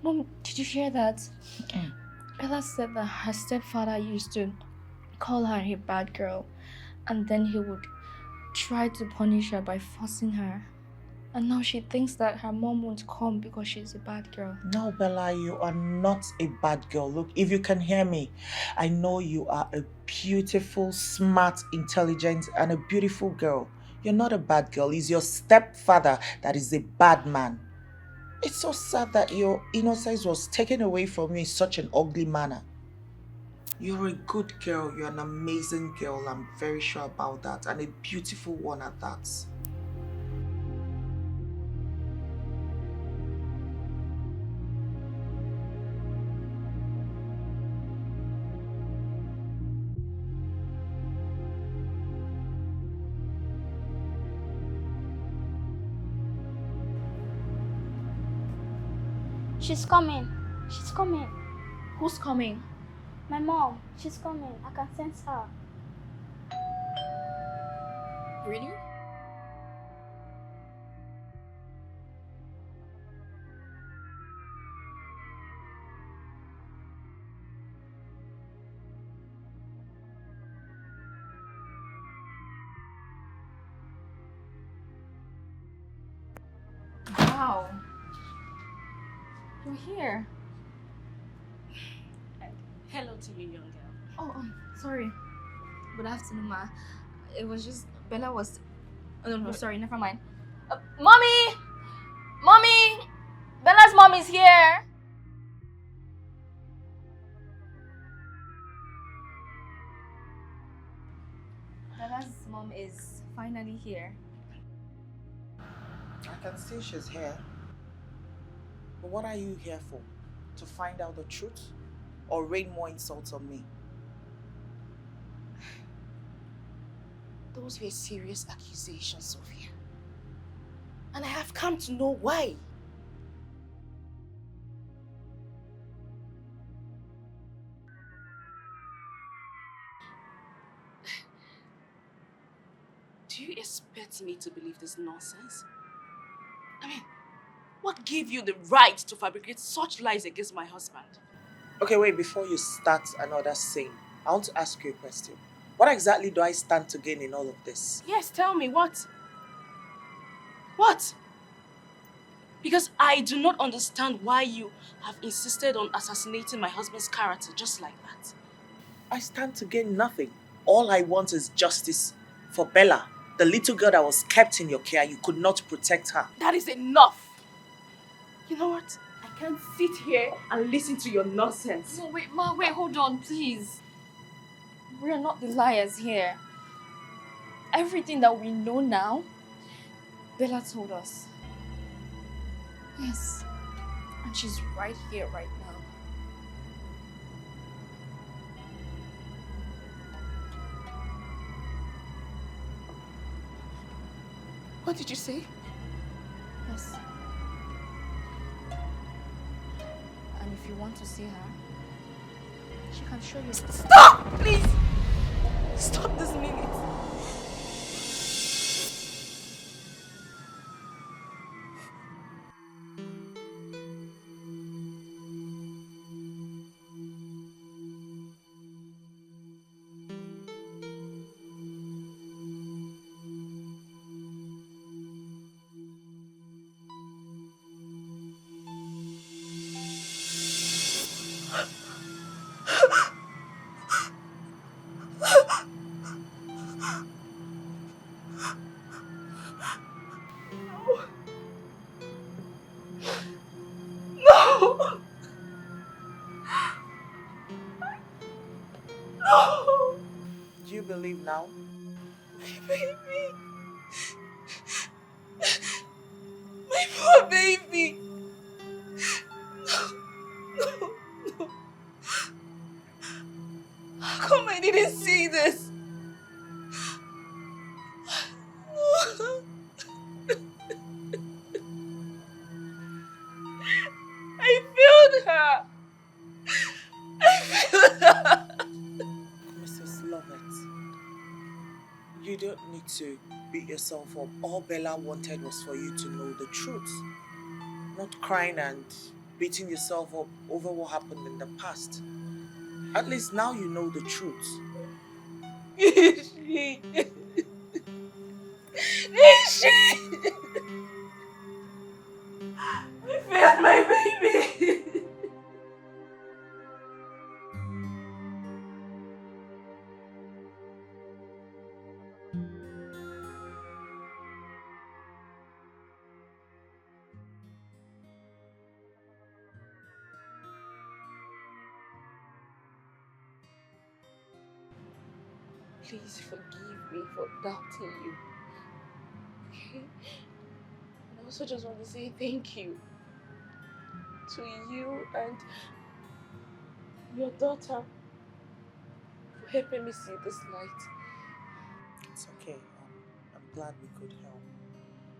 Mom, did you hear that? Bella said that her stepfather used to call her a bad girl, and then he would try to punish her by forcing her. And now she thinks that her mom won't come because she's a bad girl. No, Bella, you are not a bad girl. Look, if you can hear me, I know you are a beautiful, smart, intelligent, and a beautiful girl. You're not a bad girl. It's your stepfather that is a bad man. It's so sad that your innocence was taken away from you in such an ugly manner. You're a good girl. You're an amazing girl. I'm very sure about that. And a beautiful one at that. She's coming. She's coming. Who's coming? My mom. She's coming. I can sense her. Really? Wow. You're here. Hello to you, young girl. Oh, sorry. Good afternoon, Ma. It was just Bella was. Oh no, sorry, never mind. Mommy, Mommy, Bella's mom is here. Bella's mom is finally here. I can see she's here. But what are you here for? To find out the truth? Or rain more insults on me? Those were serious accusations, Sophia. And I have come to know why. Do you expect me to believe this nonsense? I mean, what gave you the right to fabricate such lies against my husband? Okay, wait, before you start another saying, I want to ask you a question. What exactly do I stand to gain in all of this? Yes, tell me, what? What? Because I do not understand why you have insisted on assassinating my husband's character just like that. I stand to gain nothing. All I want is justice for Bella, the little girl that was kept in your care. You could not protect her. That is enough. You know what? I can't sit here and listen to your nonsense. No, wait, Ma, wait, hold on, please. We're not the liars here. Everything that we know now, Bella told us. Yes. And she's right here, right now. What did you say? Yes. And if you want to see her, she can show you. Stop! Please! Stop this minute. Do you believe now? My baby. My poor baby. No. How come I didn't see this? I failed her. I failed her. Mrs. Lovett, you don't need to beat yourself up. All Bella wanted was for you to know the truth. Not crying and beating yourself up over what happened in the past. At least now you know the truth. Is she? I failed my baby. Please forgive me for doubting you. Okay? And I also just want to say thank you to you and your daughter for helping me see this light. It's okay. I'm glad we could help.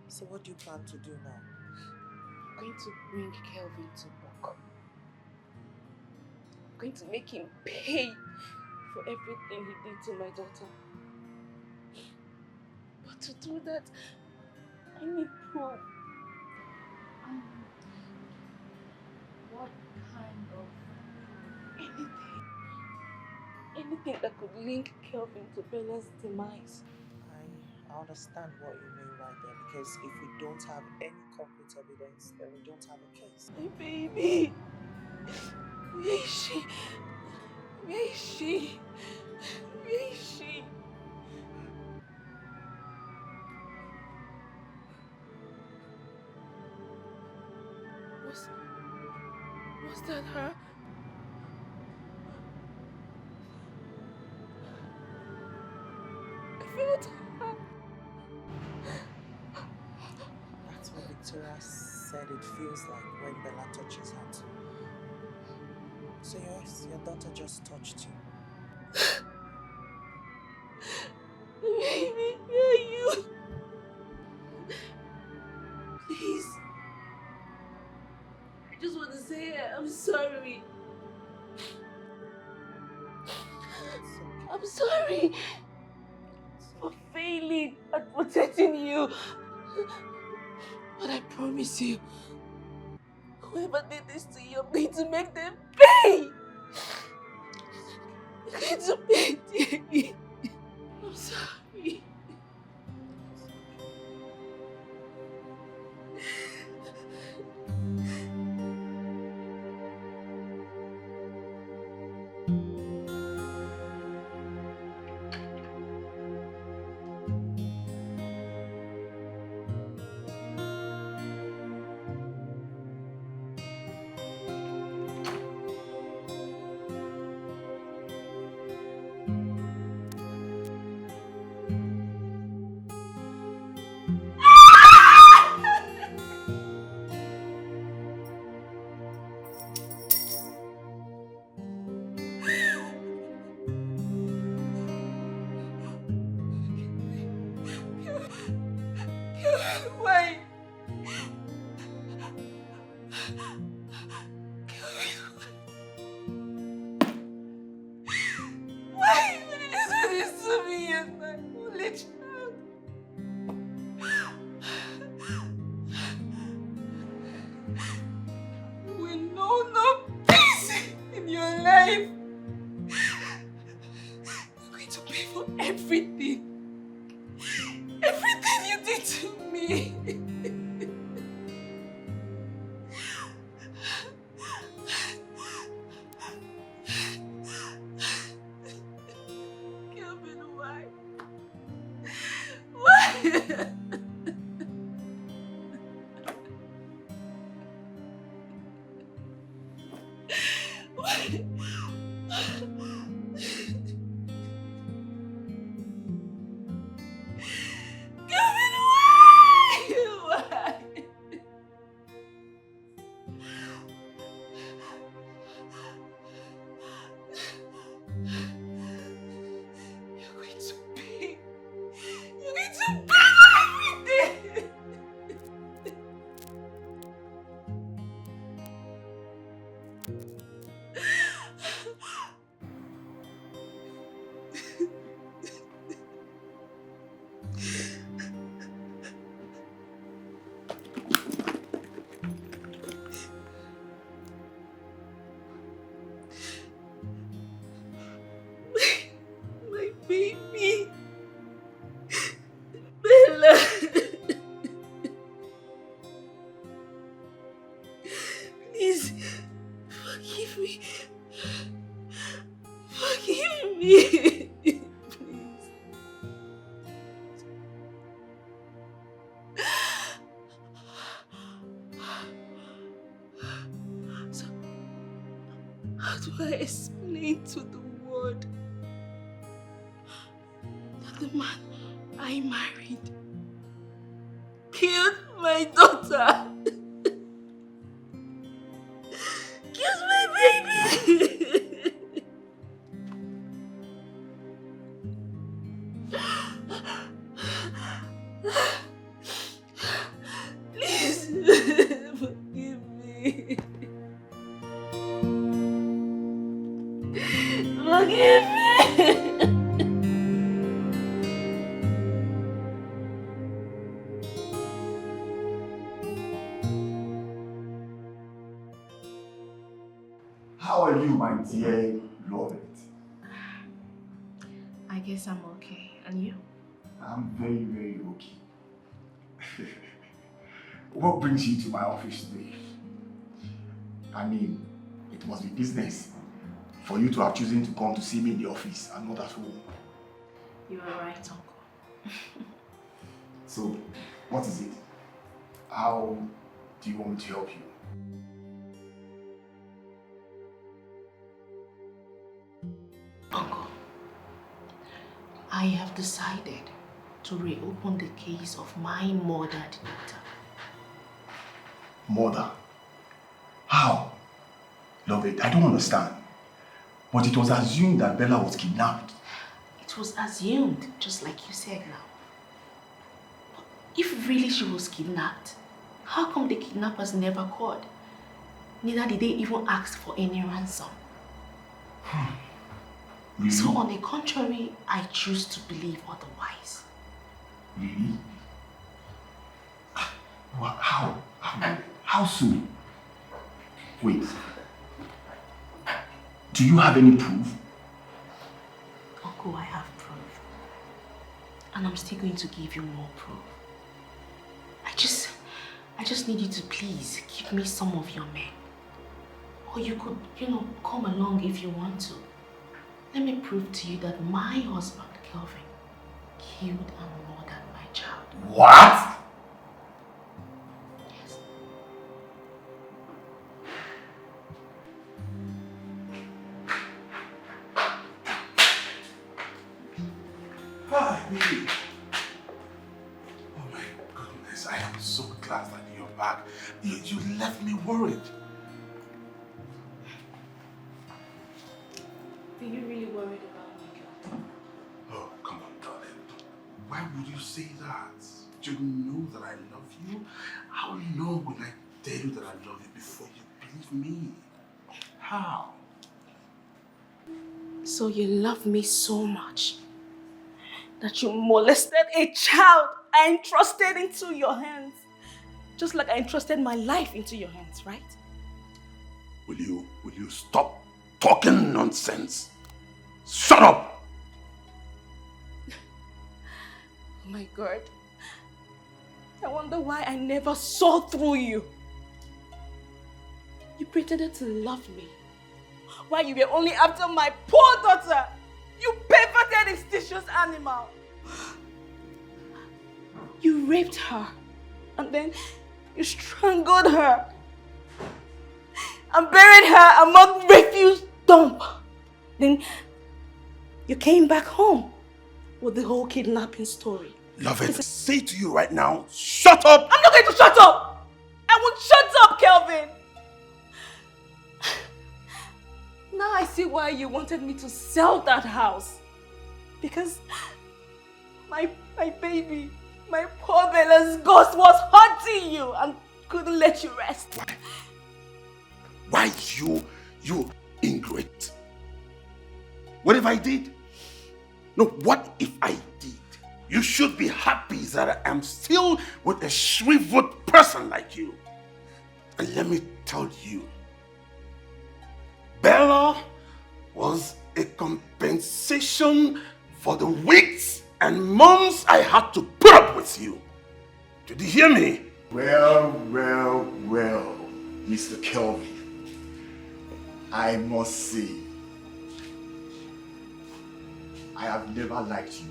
So what do you plan to do now? I'm going to bring Kelvin to book. I'm going to make him pay for everything he did to my daughter. But to do that, I need proof. What kind of... Anything that could link Kelvin to Bella's demise. I understand what you mean right there, because if we don't have any concrete evidence, then we don't have a case. My baby! Where is she? Where is she? Where is she? Was that her? I felt her. That's what Victoria said it feels like when Bella touches her too. So yes, your daughter just touched you. Baby, where are you? Please. I just want to say I'm sorry. I'm sorry for failing at protecting you. But I promise you, whoever did this to you, I'm going to make them pay. I'm going to pay, dear. I'm sorry. Why would you do this to me as my only child? You will know no peace in your life. You're going to pay for everything. Everything you did to me. Kelvin, why? Why? Kelvin, why? Why? You're going to pay. You're going to pay for everything. My baby. Bella. Please, forgive me. Forgive me. Please. So, how do I explain to the world that the man I married killed my daughter? Killed my baby! Please, forgive me. Forgive me. How are you, my dear Lovett? I guess I'm okay. And you? I'm very, very okay. What brings you to my office today? I mean, it must be business for you to have chosen to come to see me in the office and not at home. You are right, Uncle. So, what is it? How do you want me to help you? Uncle, I have decided to reopen the case of my murdered daughter. Mother? How? Lovett, I don't understand. But it was assumed that Bella was kidnapped. It was assumed, just like you said now. But if really she was kidnapped, how come the kidnappers never called? Neither did they even ask for any ransom. Really? So on the contrary, I choose to believe otherwise. Really? How? How soon? Wait. Do you have any proof? Uncle, I have proof. And I'm still going to give you more proof. I just need you to please give me some of your men. Or you could, come along if you want to. Let me prove to you that my husband, Kelvin, killed and murdered my child. What? Yes. Hi, baby. Oh my goodness, I am so glad that you're back. You left me worried. Are you really worried about me, Kelvin? Oh, come on, darling. Why would you say that? You know that I love you. How long will I tell you that I love you before you believe me. How? So you love me so much that you molested a child I entrusted into your hands. Just like I entrusted my life into your hands, right? Will you stop talking nonsense? Shut up! Oh my God. I wonder why I never saw through you. You pretended to love me while you were only after my poor daughter. You perverted, institious animal. You raped her and then you strangled her and buried her among refuse dump. Then you came back home with the whole kidnapping story. Love it. Say to you right now, shut up! I'm not going to shut up! I won't shut up, Kelvin! Now I see why you wanted me to sell that house. Because my baby, my poor Bella's ghost was haunting you and couldn't let you rest. Why you ingrate? What if I did? No, what if I did? You should be happy that I am still with a shriveled person like you. And let me tell you, Bella was a compensation for the weeks and months I had to put up with you. Did you hear me? Well, Mr. Kelvin. I must say, I have never liked you.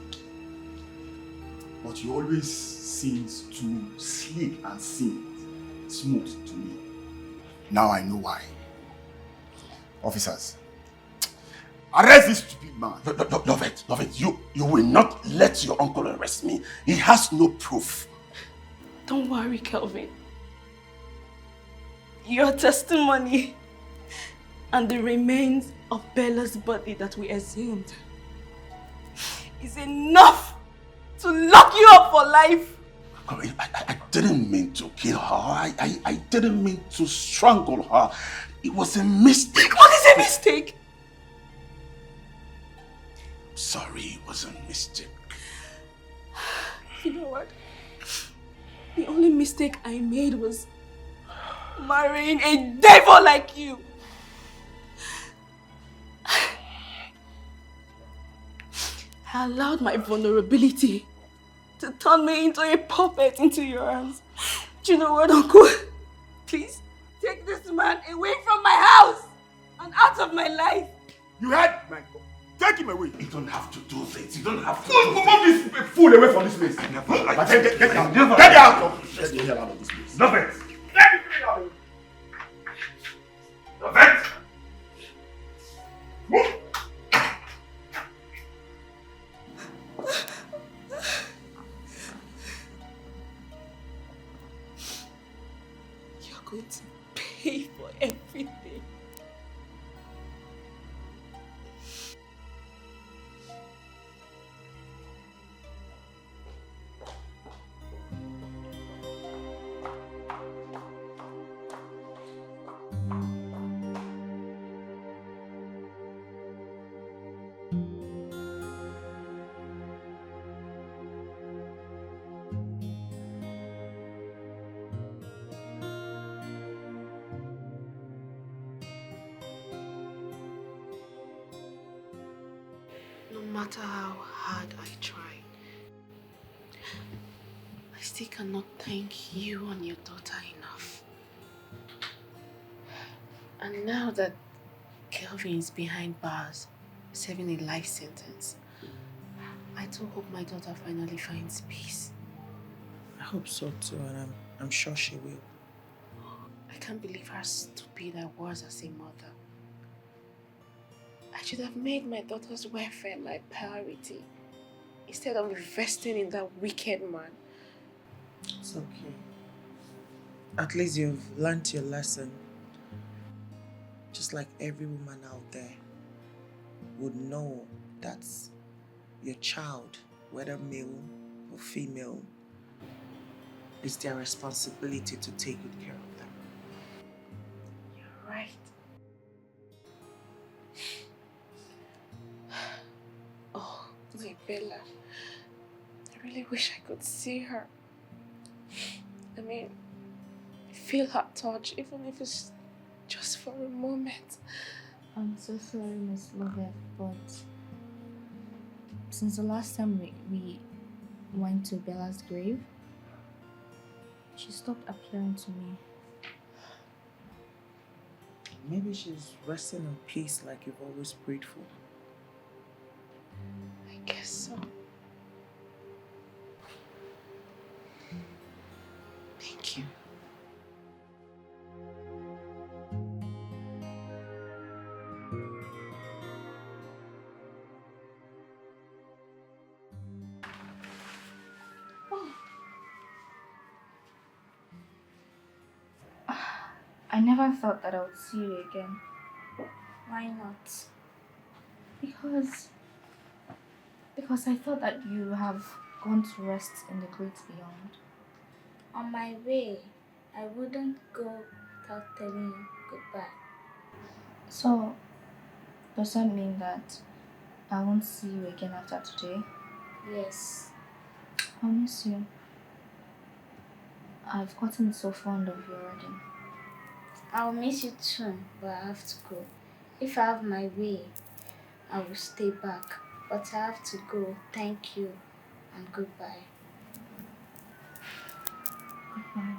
But you always seems too slick and smooth to me. Now I know why. Officers, arrest this stupid man. Love it. You will not let your uncle arrest me. He has no proof. Don't worry, Kelvin. Your testimony and the remains of Bella's body that we exhumed is enough to lock you up for life. I didn't mean to kill her. I didn't mean to strangle her. It was a mistake. What is a mistake? Sorry, it was a mistake. You know what? The only mistake I made was marrying a devil like you. I allowed my vulnerability to turn me into a puppet into your hands. Do you know what, Uncle? Please, take this man away from my house and out of my life. You heard my call. Take him away. You don't have to do this. You don't have to Move this fool away from this place. I never liked Get you. out. Get out. Get the hell out of this place. Love it. Get the hell out of this place. Love it. Move. You're going to pay for everything. No matter how hard I try, I still cannot thank you and your daughter enough. And now that Kelvin is behind bars, serving a life sentence, I too hope my daughter finally finds peace. I hope so too, and I'm sure she will. I can't believe how stupid I was as a mother. I should have made my daughter's welfare my priority instead of investing in that wicked man. It's okay. At least you've learned your lesson. Just like every woman out there would know that your child, whether male or female, it's their responsibility to take good care of them. right. Oh, my Bella. I really wish I could see her. I mean, feel her touch, even if it's just for a moment. I'm so sorry, Miss Lovett, but since the last time we went to Bella's grave, she stopped appearing to me. Maybe she's resting in peace like you've always prayed for. I guess so. Thank you. I never thought that I would see you again. Why not? Because I thought that you have gone to rest in the great beyond. On my way, I wouldn't go without telling you goodbye. So, does that mean that I won't see you again after today? Yes. I'll miss you. I've gotten so fond of you already. I'll miss you too, but I have to go. If I have my way, I will stay back. But I have to go. Thank you and goodbye. Goodbye.